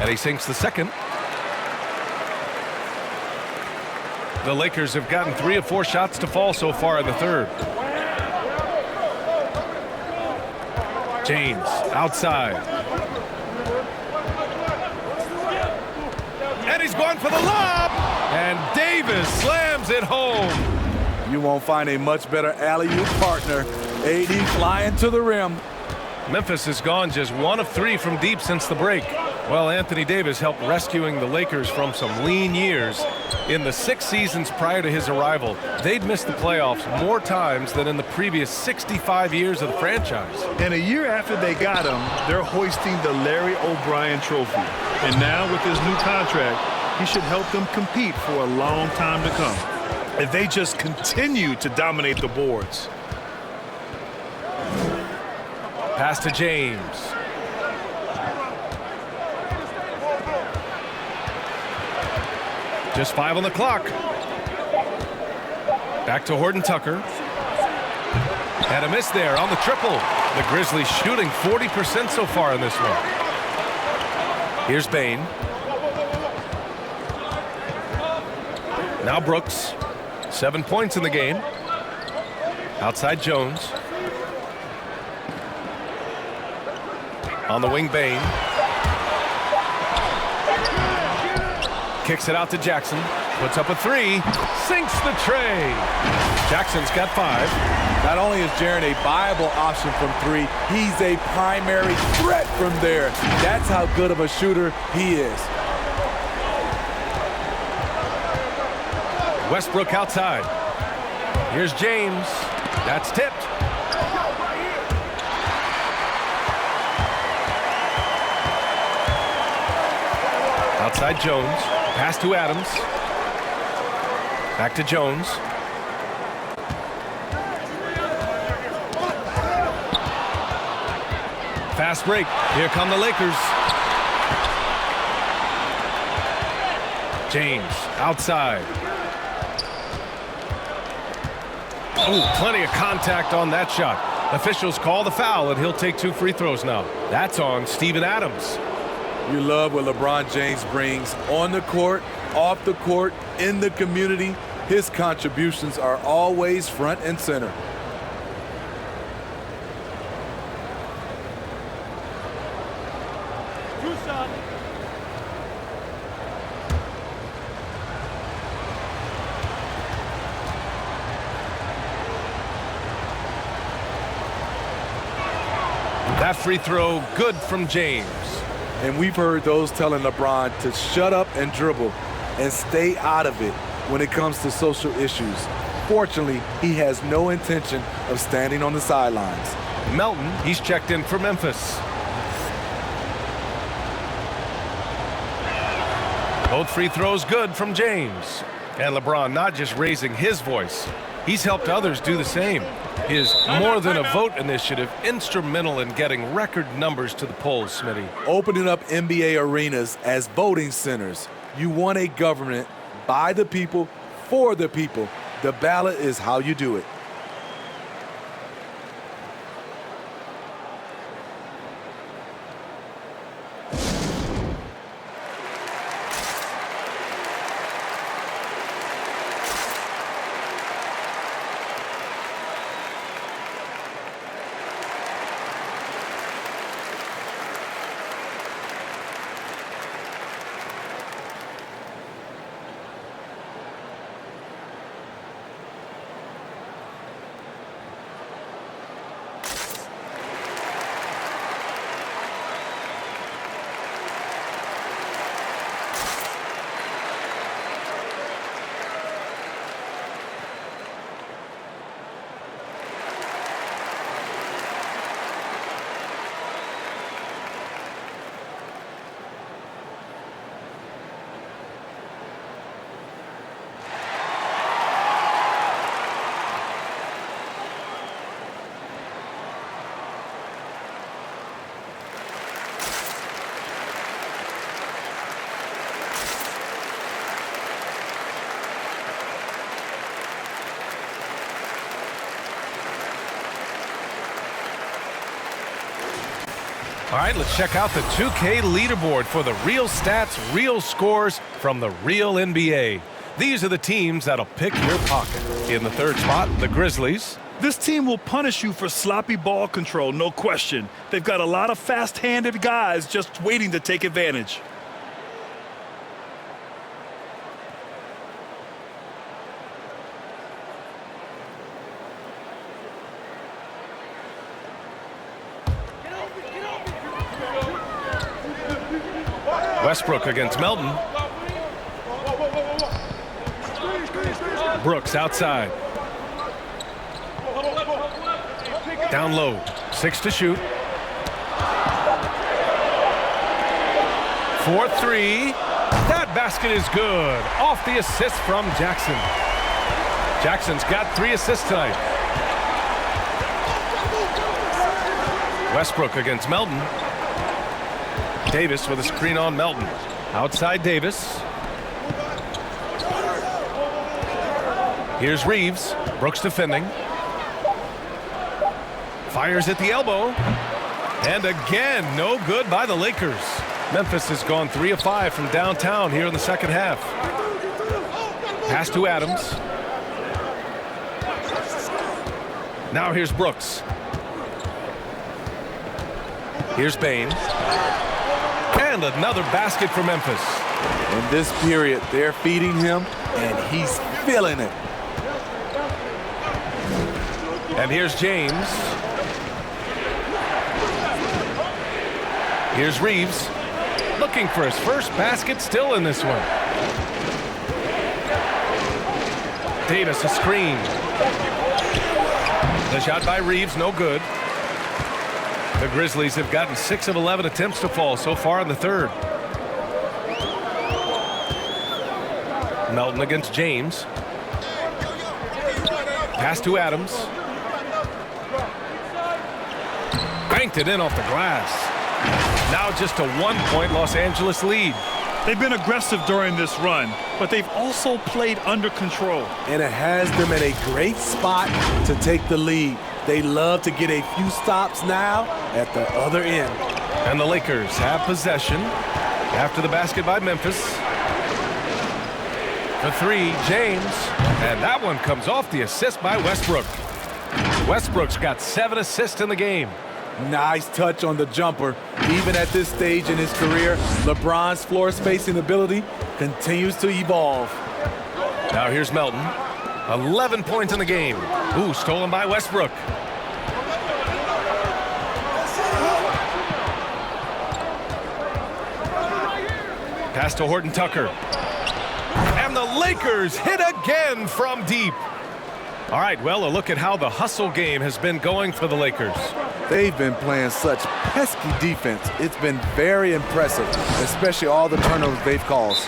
And he sinks the second. The Lakers have gotten 3 of 4 shots to fall so far in the third. James outside. And he's going for the lob. And Davis slams it home. You won't find a much better alley-oop partner. AD flying to the rim. Memphis has gone just 1 of 3 from deep since the break. Well, Anthony Davis helped rescuing the Lakers from some lean years. In the 6 seasons prior to his arrival, they'd missed the playoffs more times than in the previous 65 years of the franchise. And a year after they got him, they're hoisting the Larry O'Brien Trophy. And now with his new contract, he should help them compete for a long time to come. And they just continue to dominate the boards. Pass to James. Just 5 on the clock. Back to Horton Tucker. And a miss there on the triple. The Grizzlies shooting 40% so far in this one. Here's Bane. Now Brooks. 7 points in the game. Outside Jones. On the wing, Bane. Kicks it out to Jackson. Puts up a 3. Sinks the tray. Jackson's got 5. Not only is Jaren a viable option from 3, he's a primary threat from there. That's how good of a shooter he is. Westbrook outside. Here's James. That's tipped. Outside Jones. Pass to Adams. Back to Jones. Fast break. Here come the Lakers. James outside. Oh, plenty of contact on that shot. Officials call the foul, and he'll take 2 free throws now. That's on Steven Adams. You love what LeBron James brings on the court, off the court, in the community. His contributions are always front and center. That free throw good from James. And we've heard those telling LeBron to shut up and dribble and stay out of it when it comes to social issues. Fortunately, he has no intention of standing on the sidelines. Melton, he's checked in for Memphis. Both free throws good from James. And LeBron not just raising his voice, he's helped others do the same. His More Than a Vote initiative instrumental in getting record numbers to the polls, Smitty. Opening up NBA arenas as voting centers. You want a government by the people, for the people. The ballot is how you do it. All right, let's check out the 2K leaderboard for the real stats, real scores from the real NBA. These are the teams that'll pick your pocket. In the third spot, the Grizzlies. This team will punish you for sloppy ball control, no question. They've got a lot of fast-handed guys just waiting to take advantage. Westbrook against Melton. Brooks outside. Down low. 6 to shoot. 4-3. That basket is good. Off the assist from Jackson. Jackson's got 3 assists tonight. Westbrook against Melton. Davis with a screen on Melton. Outside Davis. Here's Reeves. Brooks defending. Fires at the elbow. And again, no good by the Lakers. Memphis has gone 3 of 5 from downtown here in the second half. Pass to Adams. Now here's Brooks. Here's Bain. And another basket for Memphis. In this period, they're feeding him, and he's feeling it. And here's James. Here's Reeves. Looking for his first basket, still in this one. Davis a screen. The shot by Reeves, no good. The Grizzlies have gotten 6 of 11 attempts to fall so far in the third. Melton against James. Pass to Adams. Banked it in off the glass. Now just a 1-point Los Angeles lead. They've been aggressive during this run, but they've also played under control. And it has them in a great spot to take the lead. They love to get a few stops now at the other end. And the Lakers have possession after the basket by Memphis. The 3, James. And that one comes off the assist by Westbrook. Westbrook's got 7 assists in the game. Nice touch on the jumper. Even at this stage in his career, LeBron's floor spacing ability continues to evolve. Now here's Melton. 11 points in the game. Ooh, stolen by Westbrook. Pass to Horton Tucker. And the Lakers hit again from deep. All right, well, a look at how the hustle game has been going for the Lakers. They've been playing such pesky defense. It's been very impressive, especially all the turnovers they've caused.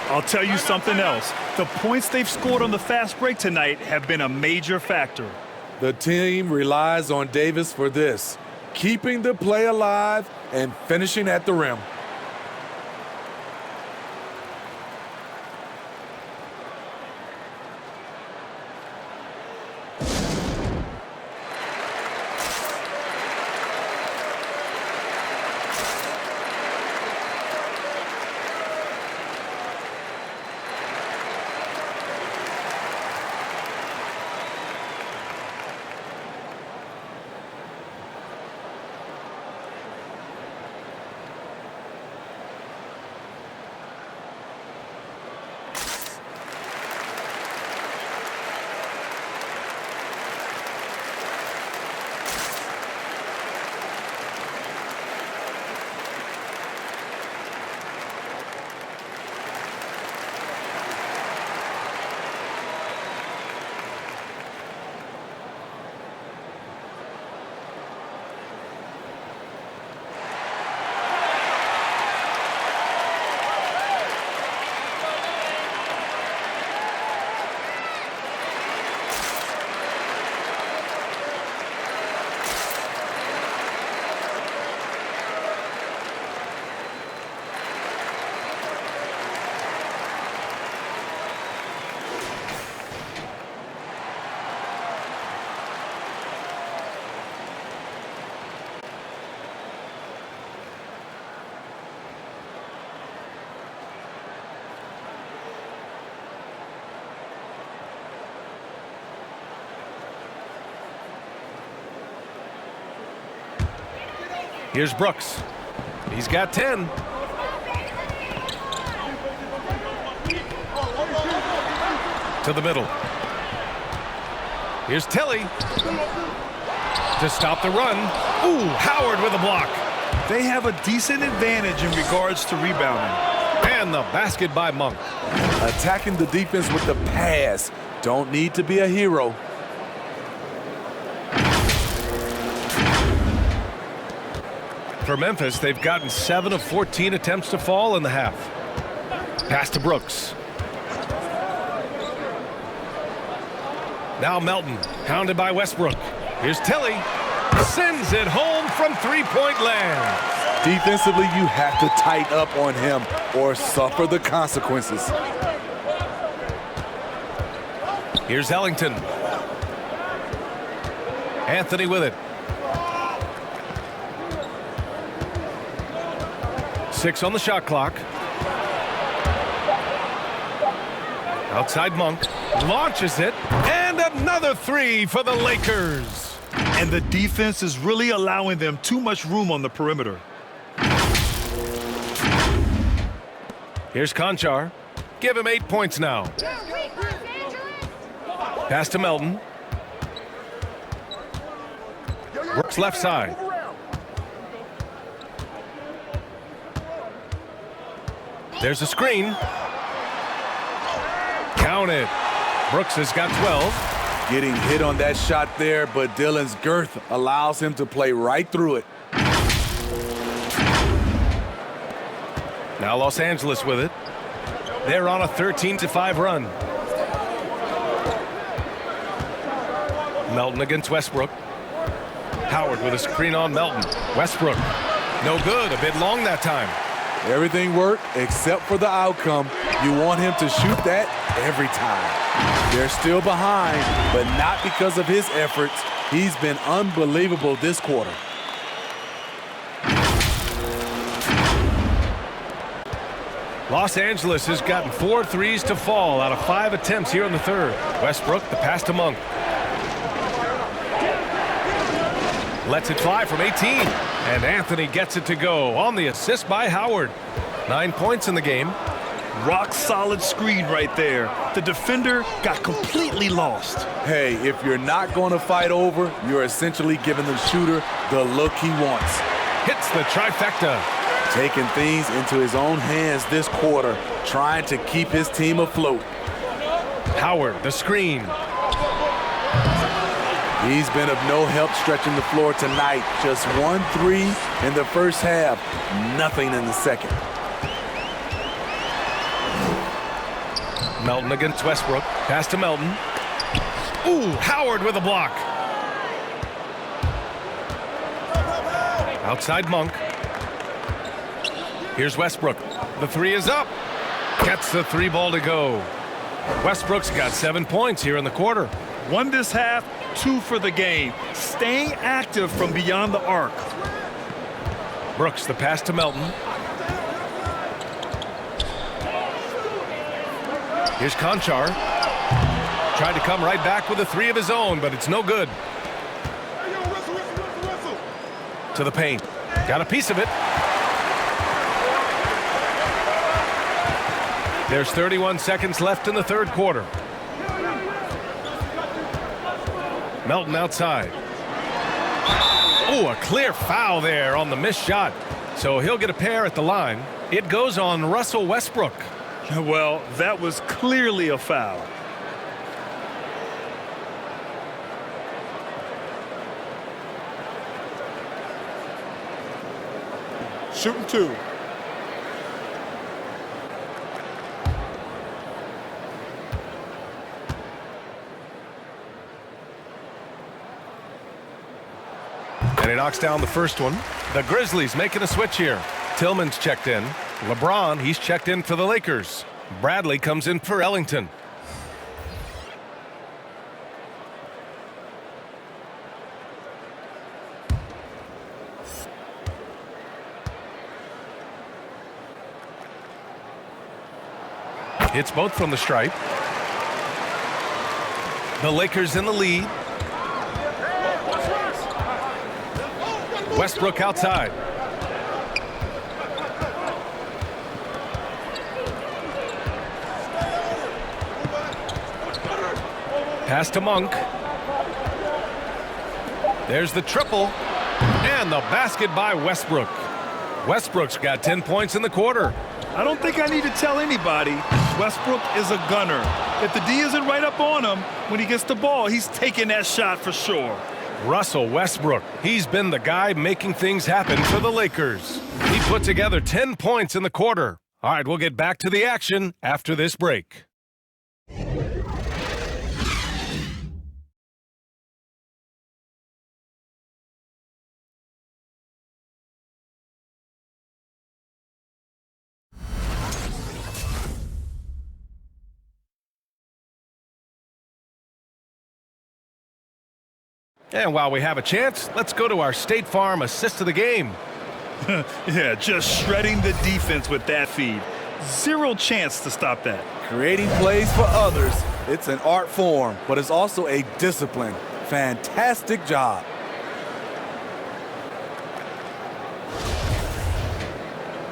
I'll tell you something else. The points they've scored on the fast break tonight have been a major factor. The team relies on Davis for this, keeping the play alive and finishing at the rim. Here's Brooks. He's got 10. To the middle. Here's Tilly. To stop the run. Ooh, Howard with a block. They have a decent advantage in regards to rebounding. And the basket by Monk. Attacking the defense with the pass. Don't need to be a hero. For Memphis, they've gotten 7 of 14 attempts to fall in the half. Pass to Brooks. Now Melton, hounded by Westbrook. Here's Tilly. Sends it home from three-point land. Defensively, you have to tighten up on him or suffer the consequences. Here's Ellington. Anthony with it. 6 on the shot clock. Outside Monk. Launches it. And another 3 for the Lakers. And the defense is really allowing them too much room on the perimeter. Here's Conchar. Give him 8 points now. Pass to Melton. Brooks left side. There's a screen. Count it. Brooks has got 12. Getting hit on that shot there, but Dillon's girth allows him to play right through it. Now Los Angeles with it. They're on a 13-5 run. Melton against Westbrook. Howard with a screen on Melton. Westbrook. No good. A bit long that time. Everything worked except for the outcome. You want him to shoot that every time. They're still behind, but not because of his efforts. He's been unbelievable this quarter. Los Angeles has gotten 4 threes to fall out of 5 attempts here in the third. Westbrook, the pass to Monk. Lets it fly from 18. And Anthony gets it to go on the assist by Howard. 9 points in the game. Rock solid screen right there. The defender got completely lost. Hey, if you're not going to fight over, you're essentially giving the shooter the look he wants. Hits the trifecta. Taking things into his own hands this quarter, trying to keep his team afloat. Howard, the screen. He's been of no help stretching the floor tonight. Just 1 3 in the first half, nothing in the second. Melton against Westbrook. Pass to Melton. Ooh, Howard with a block. Outside Monk. Here's Westbrook. The three is up. Gets the three ball to go. Westbrook's got 7 points here in the quarter. 1 this half, 2 for the game. Staying active from beyond the arc. Brooks, the pass to Melton. Here's Conchar. Tried to come right back with a three of his own, but it's no good. To the paint. Got a piece of it. There's 31 seconds left in the third quarter. Melton outside. Oh, a clear foul there on the missed shot. So he'll get a pair at the line. It goes on Russell Westbrook. Well, that was clearly a foul. Shooting 2. And he knocks down the first one. The Grizzlies making a switch here. Tillman's checked in. LeBron, he's checked in for the Lakers. Bradley comes in for Ellington. Hits both from the stripe. The Lakers in the lead. Westbrook outside. Pass to Monk. There's the triple. And the basket by Westbrook. Westbrook's got 10 points in the quarter. I don't think I need to tell anybody Westbrook is a gunner. If the D isn't right up on him, when he gets the ball, he's taking that shot for sure. Russell Westbrook, he's been the guy making things happen for the Lakers. He put together 10 points in the quarter. All right, we'll get back to the action after this break. And while we have a chance, let's go to our State Farm assist of the game. Yeah, just shredding the defense with that feed. Zero chance to stop that. Creating plays for others, it's an art form, but it's also a discipline. Fantastic job.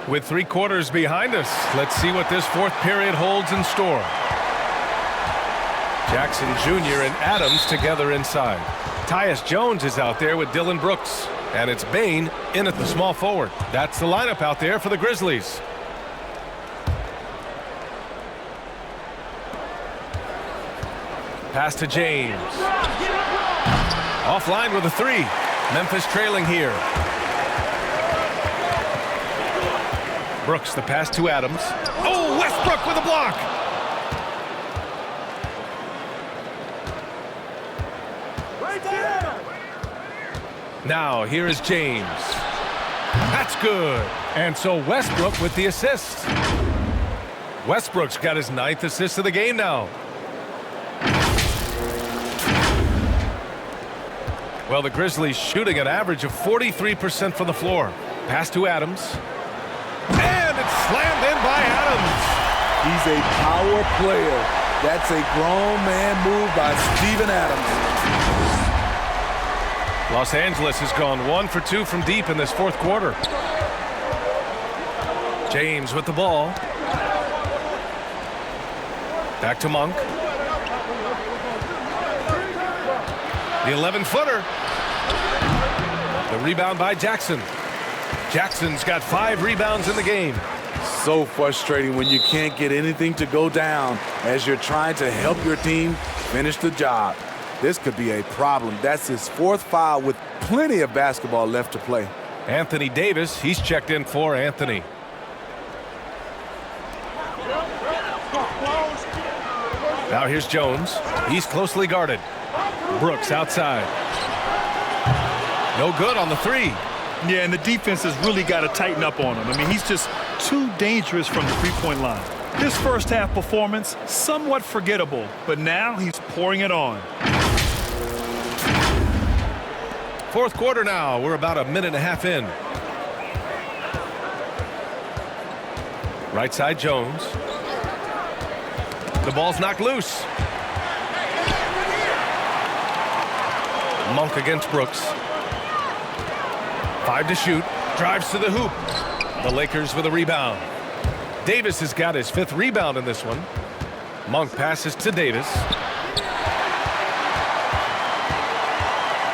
With 3 quarters behind us, let's see what this fourth period holds in store. Jackson Jr. and Adams together inside. Tyus Jones is out there with Dylan Brooks. And it's Bain in at the small forward. That's the lineup out there for the Grizzlies. Pass to James. Offline with a 3. Memphis trailing here. Brooks, the pass to Adams. Oh, Westbrook with a block. Now, here is James. That's good. And so Westbrook with the assist. Westbrook's got his 9th assist of the game now. Well, the Grizzlies shooting an average of 43% from the floor. Pass to Adams. And it's slammed in by Adams. He's a power player. That's a grown man move by Steven Adams. Los Angeles has gone 1 for 2 from deep in this fourth quarter. James with the ball. Back to Monk. The 11-footer. The rebound by Jackson. Jackson's got 5 rebounds in the game. So frustrating when you can't get anything to go down as you're trying to help your team finish the job. This could be a problem. That's his 4th foul with plenty of basketball left to play. Anthony Davis, he's checked in for Anthony. Now here's Jones. He's closely guarded. Brooks outside. No good on the three. Yeah, and the defense has really got to tighten up on him. I mean, he's just too dangerous from the three-point line. His first half performance, somewhat forgettable, but now he's pouring it on. Fourth quarter now. We're about a minute and a half in. Right side Jones. The ball's knocked loose. Monk against Brooks. 5 to shoot. Drives to the hoop. The Lakers with a rebound. Davis has got his 5th rebound in this one. Monk passes to Davis.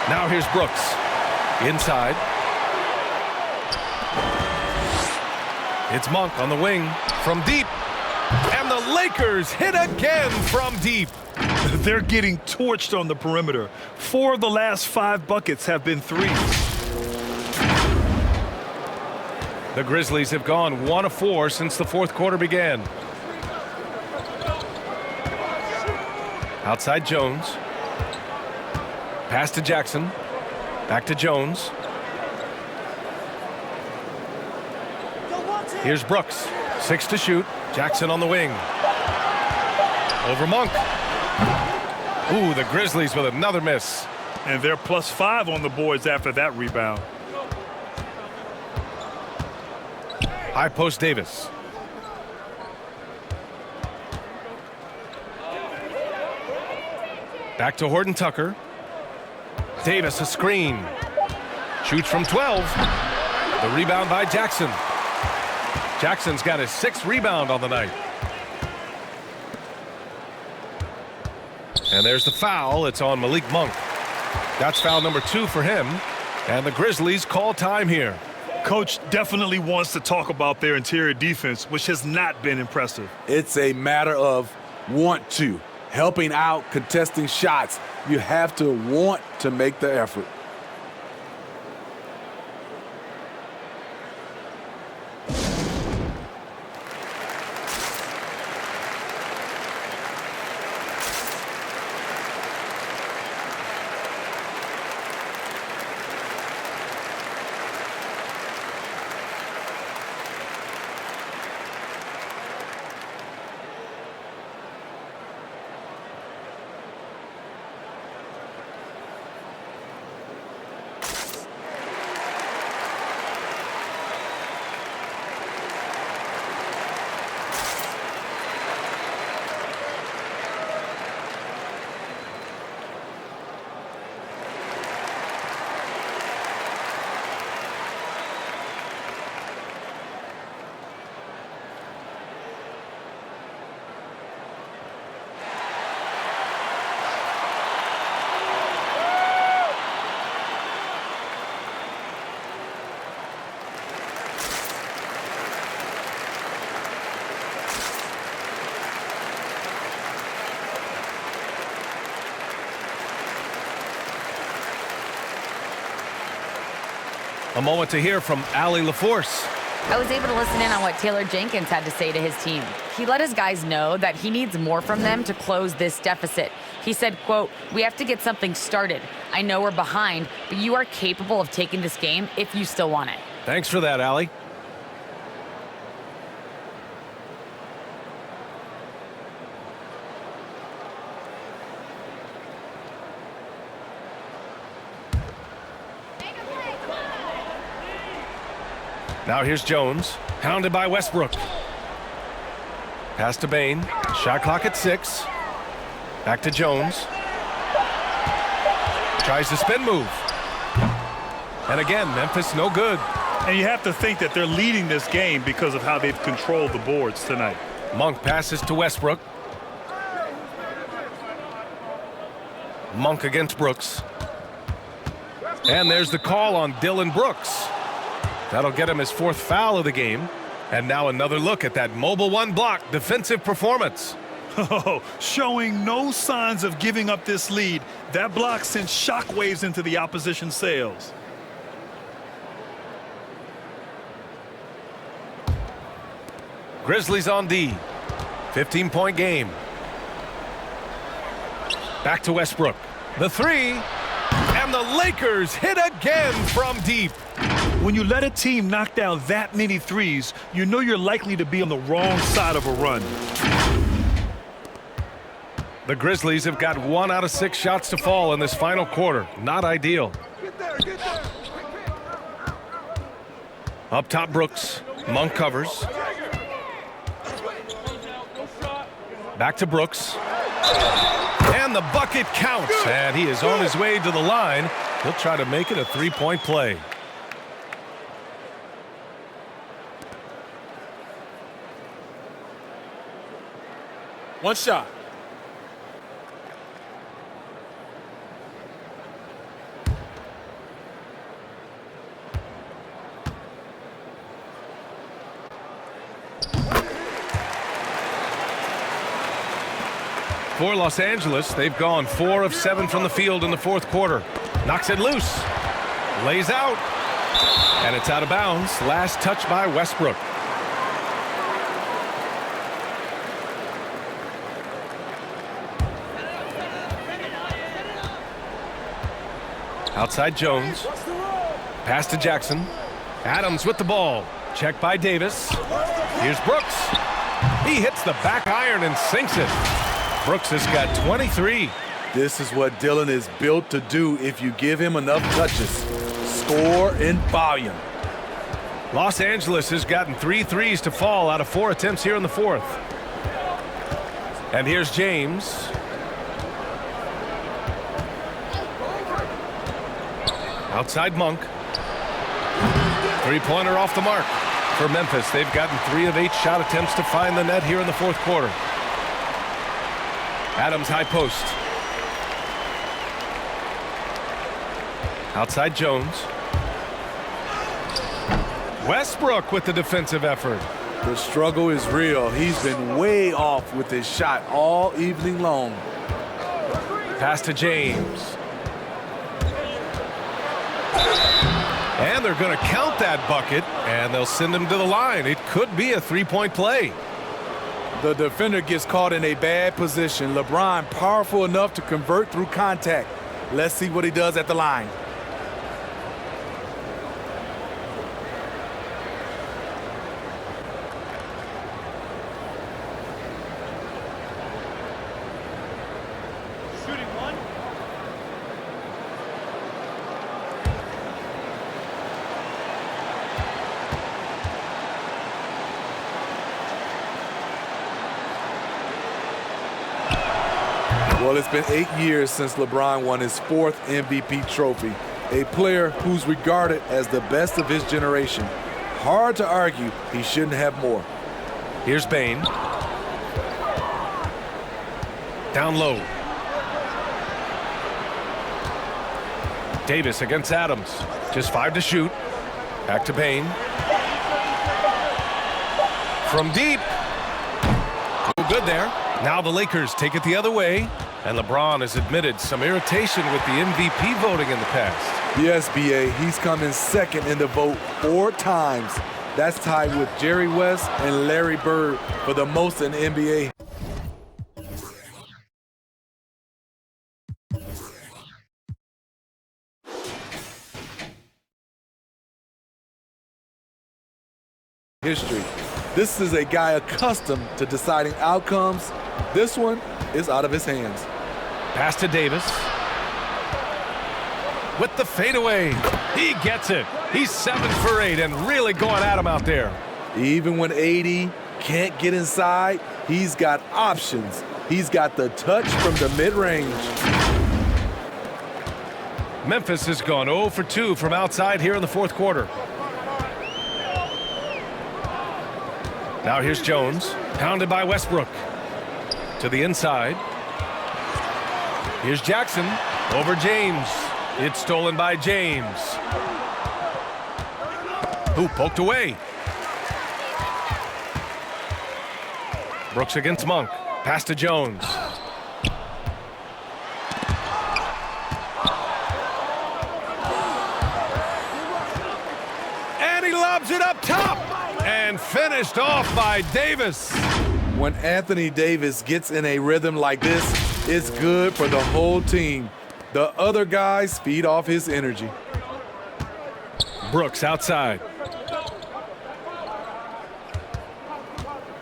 Now here's Brooks. Inside. It's Monk on the wing from deep. And the Lakers hit again from deep. They're getting torched on the perimeter. 4 of the last 5 buckets have been threes. The Grizzlies have gone 1 of 4 since the fourth quarter began. Outside Jones. Pass to Jackson. Back to Jones. Here's Brooks. 6 to shoot. Jackson on the wing. Over Monk. Ooh, the Grizzlies with another miss. And they're +5 on the boards after that rebound. High post Davis. Back to Horton Tucker. Davis a screen. Shoots from 12. The rebound by Jackson. Jackson's got his 6th rebound on the night. And there's the foul. It's on Malik Monk. That's foul number 2 for him. And the Grizzlies call time here. Coach definitely wants to talk about their interior defense, which has not been impressive. It's a matter of want to. Helping out, contesting shots. You have to want to make the effort. A moment to hear from Allie LaForce. I was able to listen in on what Taylor Jenkins had to say to his team. He let his guys know that he needs more from them to close this deficit. He said, quote, "We have to get something started. I know we're behind, but you are capable of taking this game if you still want it." Thanks for that, Allie. Now here's Jones, hounded by Westbrook. Pass to Bane. Shot clock at 6. Back to Jones. Tries to spin move. And again, Memphis no good. And you have to think that they're leading this game because of how they've controlled the boards tonight. Monk passes to Westbrook. Monk against Brooks. And there's the call on Dylan Brooks. That'll get him his 4th foul of the game. And now another look at that mobile 1 block defensive performance. Oh, showing no signs of giving up this lead. That block sent shockwaves into the opposition sails. Grizzlies on D. 15-point game. Back to Westbrook. The three. And the Lakers hit again from deep. When you let a team knock down that many threes, you know you're likely to be on the wrong side of a run. The Grizzlies have got 1 out of 6 shots to fall in this final quarter. Not ideal. Up top, Brooks. Monk covers. Back to Brooks. And the bucket counts. And he is on his way to the line. He'll try to make it a three-point play. One shot. For Los Angeles, they've gone 4 of 7 from the field in the fourth quarter. Knocks it loose. Lays out. And it's out of bounds. Last touch by Westbrook. Outside Jones. Pass to Jackson. Adams with the ball. Check by Davis. Here's Brooks. He hits the back iron and sinks it. Brooks has got 23. This is what Dillon is built to do if you give him enough touches. Score in volume. Los Angeles has gotten 3 threes to fall out of 4 attempts here in the fourth. And here's James. Outside Monk. Three-pointer off the mark. For Memphis, they've gotten 3 of 8 shot attempts to find the net here in the fourth quarter. Adams high post. Outside Jones. Westbrook with the defensive effort. The struggle is real. He's been way off with his shot all evening long. Pass to James. And they're going to count that bucket, and they'll send him to the line. It could be a three-point play. The defender gets caught in a bad position. LeBron powerful enough to convert through contact. Let's see what he does at the line. Well, it's been 8 years since LeBron won his 4th MVP trophy, a player who's regarded as the best of his generation. Hard to argue he shouldn't have more. Here's Bane. Down low. Davis against Adams. Just 5 to shoot. Back to Bane. From deep. Oh, good there. Now the Lakers take it the other way. And LeBron has admitted some irritation with the MVP voting in the past. Yes, B.A., he's come in second in the vote 4 times. That's tied with Jerry West and Larry Bird for the most in the NBA. History. This is a guy accustomed to deciding outcomes. This one is out of his hands. Pass to Davis. With the fadeaway. He gets it. He's 7 for 8 and really going at him out there. Even when AD can't get inside, he's got options. He's got the touch from the mid-range. Memphis has gone 0 for 2 from outside here in the fourth quarter. Now here's Jones. Pounded by Westbrook. To the inside. Here's Jackson over James. It's stolen by James. Who poked away. Brooks against Monk. Pass to Jones. And he lobs it up top. And finished off by Davis. When Anthony Davis gets in a rhythm like this, It's good for the whole team. The other guys feed off his energy. Brooks outside.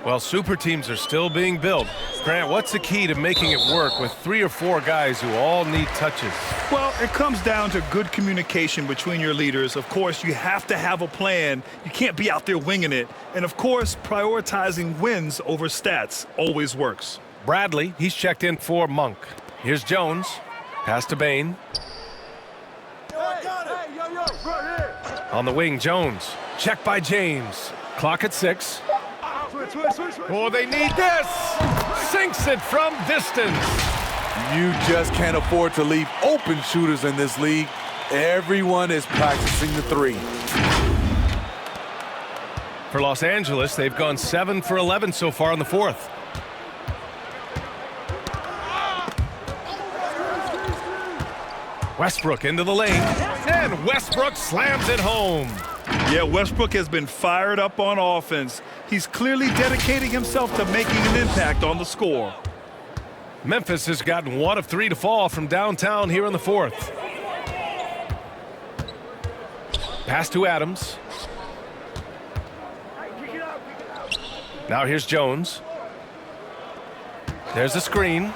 Well, super teams are still being built. Grant, what's the key to making it work with 3 or 4 guys who all need touches? Well, it comes down to good communication between your leaders. Of course, you have to have a plan. You can't be out there winging it. And, of course, prioritizing wins over stats always works. Bradley, he's checked in for Monk. Here's Jones. Pass to Bain. On the wing, Jones. Check by James. Clock at 6. Oh, they need this! Sinks it from distance. You just can't afford to leave open shooters in this league. Everyone is practicing the 3. For Los Angeles, they've gone 7 for 11 so far in the 4th. Westbrook into the lane, and Westbrook slams it home. Yeah, Westbrook has been fired up on offense. He's clearly dedicating himself to making an impact on the score. Memphis has gotten 1 of 3 to fall from downtown here in the 4th. Pass to Adams. Now here's Jones. There's a screen.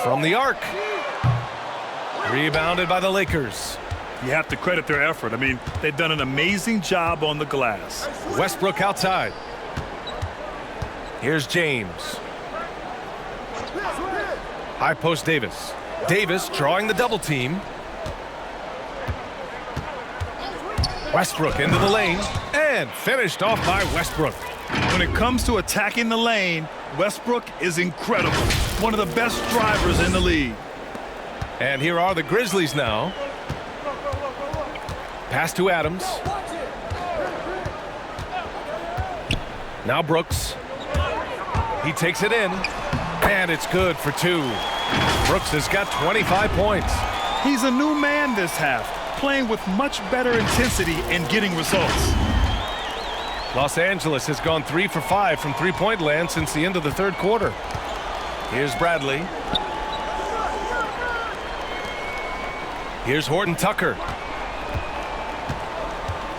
From the arc. Rebounded by the Lakers. You have to credit their effort. I mean, they've done an amazing job on the glass. Westbrook outside. Here's James. High post Davis. Davis drawing the double team. Westbrook into the lane and finished off by Westbrook. When it comes to attacking the lane, Westbrook is incredible. One of the best drivers in the league. And here are the Grizzlies now. Pass to Adams. Now Brooks. He takes it in, and it's good for 2. Brooks has got 25 points. He's a new man this half, playing with much better intensity and getting results. Los Angeles has gone 3 for 5 from three-point land since the end of the 3rd quarter. Here's Bradley. Here's Horton Tucker.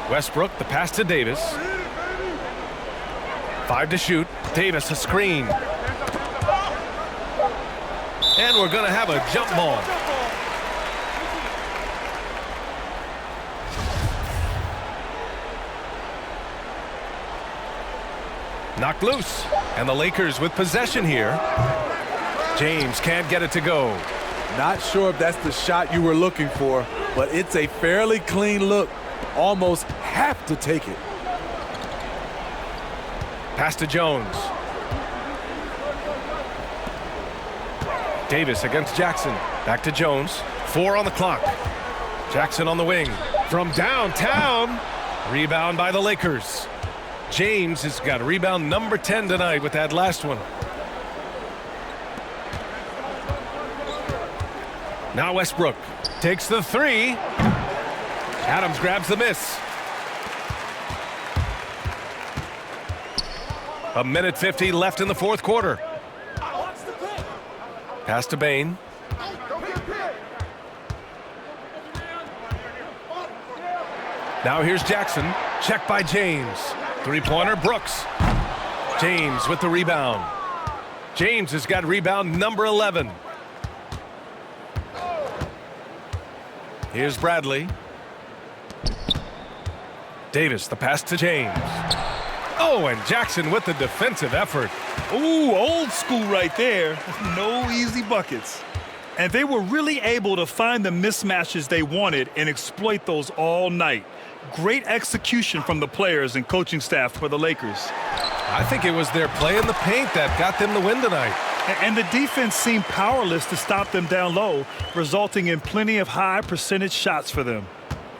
Westbrook, the pass to Davis. 5 to shoot. Davis a screen. And we're going to have a jump ball. Knocked loose. And the Lakers with possession here. James can't get it to go. Not sure if that's the shot you were looking for, but it's a fairly clean look. Almost have to take it. Pass to Jones. Davis against Jackson. Back to Jones. 4 on the clock. Jackson on the wing. From downtown. Rebound by the Lakers. James has got rebound number 10 tonight with that last one. Now Westbrook takes the 3. Adams grabs the miss. 1:50 left in the 4th quarter. Pass to Bain. Now here's Jackson. Check by James. 3-pointer Brooks. James with the rebound. James has got rebound number 11. Here's Bradley. Davis, the pass to James. Oh, and Jackson with the defensive effort. Ooh, old school right there. No easy buckets. And they were really able to find the mismatches they wanted and exploit those all night. Great execution from the players and coaching staff for the Lakers. I think it was their play in the paint that got them the win tonight. And the defense seemed powerless to stop them down low, resulting in plenty of high percentage shots for them.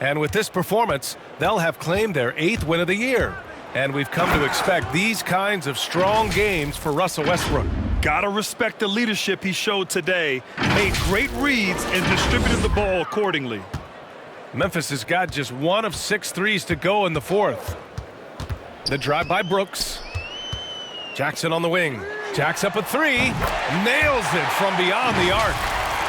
And with this performance, they'll have claimed their 8th win of the year. And we've come to expect these kinds of strong games for Russell Westbrook. Gotta respect the leadership he showed today. Made great reads and distributed the ball accordingly. Memphis has got just 1 of 6 threes to go in the 4th. The drive by Brooks. Jackson on the wing. Jacks up a three. Nails it from beyond the arc.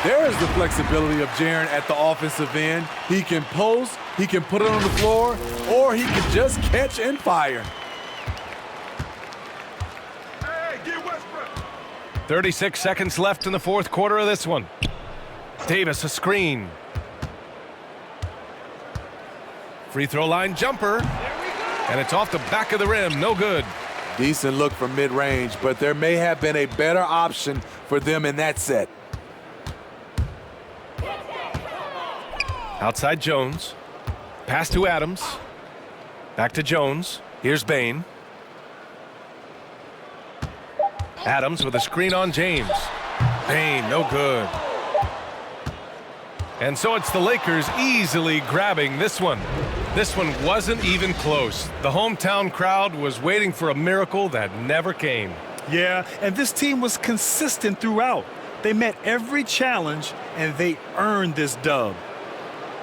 There is the flexibility of Jaren at the offensive end. He can post, he can put it on the floor, or he can just catch and fire. 36 seconds left in the fourth quarter of this one. Davis a screen. Free throw line jumper. And it's off the back of the rim. No good. Decent look from mid-range, but there may have been a better option for them in that set. Outside Jones. Pass to Adams. Back to Jones. Here's Bane. Adams with a screen on James. Bane, no good. And so it's the Lakers easily grabbing this one. This one wasn't even close. The hometown crowd was waiting for a miracle that never came. Yeah, and this team was consistent throughout. They met every challenge, and they earned this dub.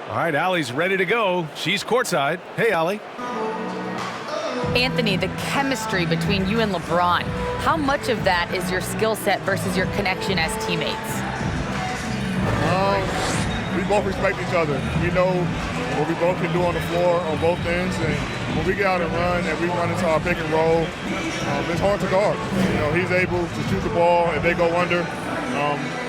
All right, Allie's ready to go. She's courtside. Hey, Allie. Anthony, the chemistry between you and LeBron, how much of that is your skill set versus your connection as teammates? We both respect each other. We know what we both can do on the floor on both ends, and when we get out and run and we run into our pick and roll, it's hard to guard. You know, he's able to shoot the ball if they go under.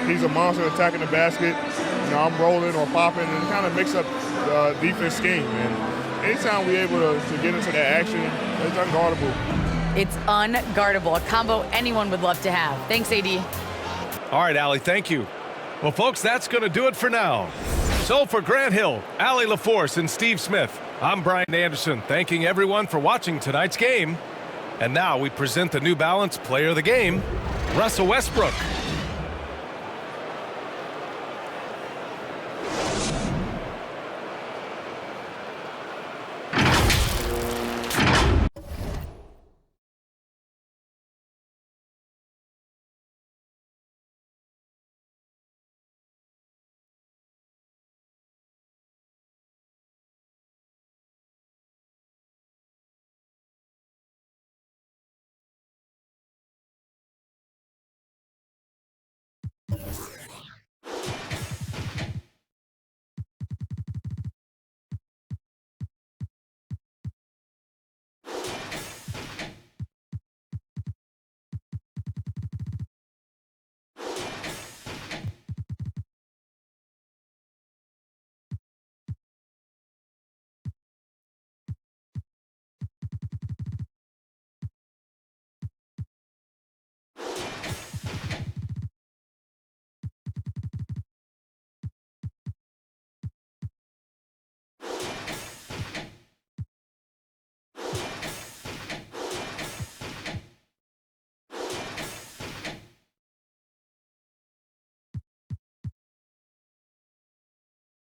He's a monster attacking the basket. You know, I'm rolling or popping, and it kind of makes up the defense scheme. And anytime we're able to get into that action, it's unguardable. It's unguardable, a combo anyone would love to have. Thanks, AD. All right, Allie, thank you. Well, folks, that's going to do it for now. So for Grant Hill, Allie LaForce, and Steve Smith, I'm Brian Anderson, thanking everyone for watching tonight's game. And now we present the New Balance Player of the Game, Russell Westbrook.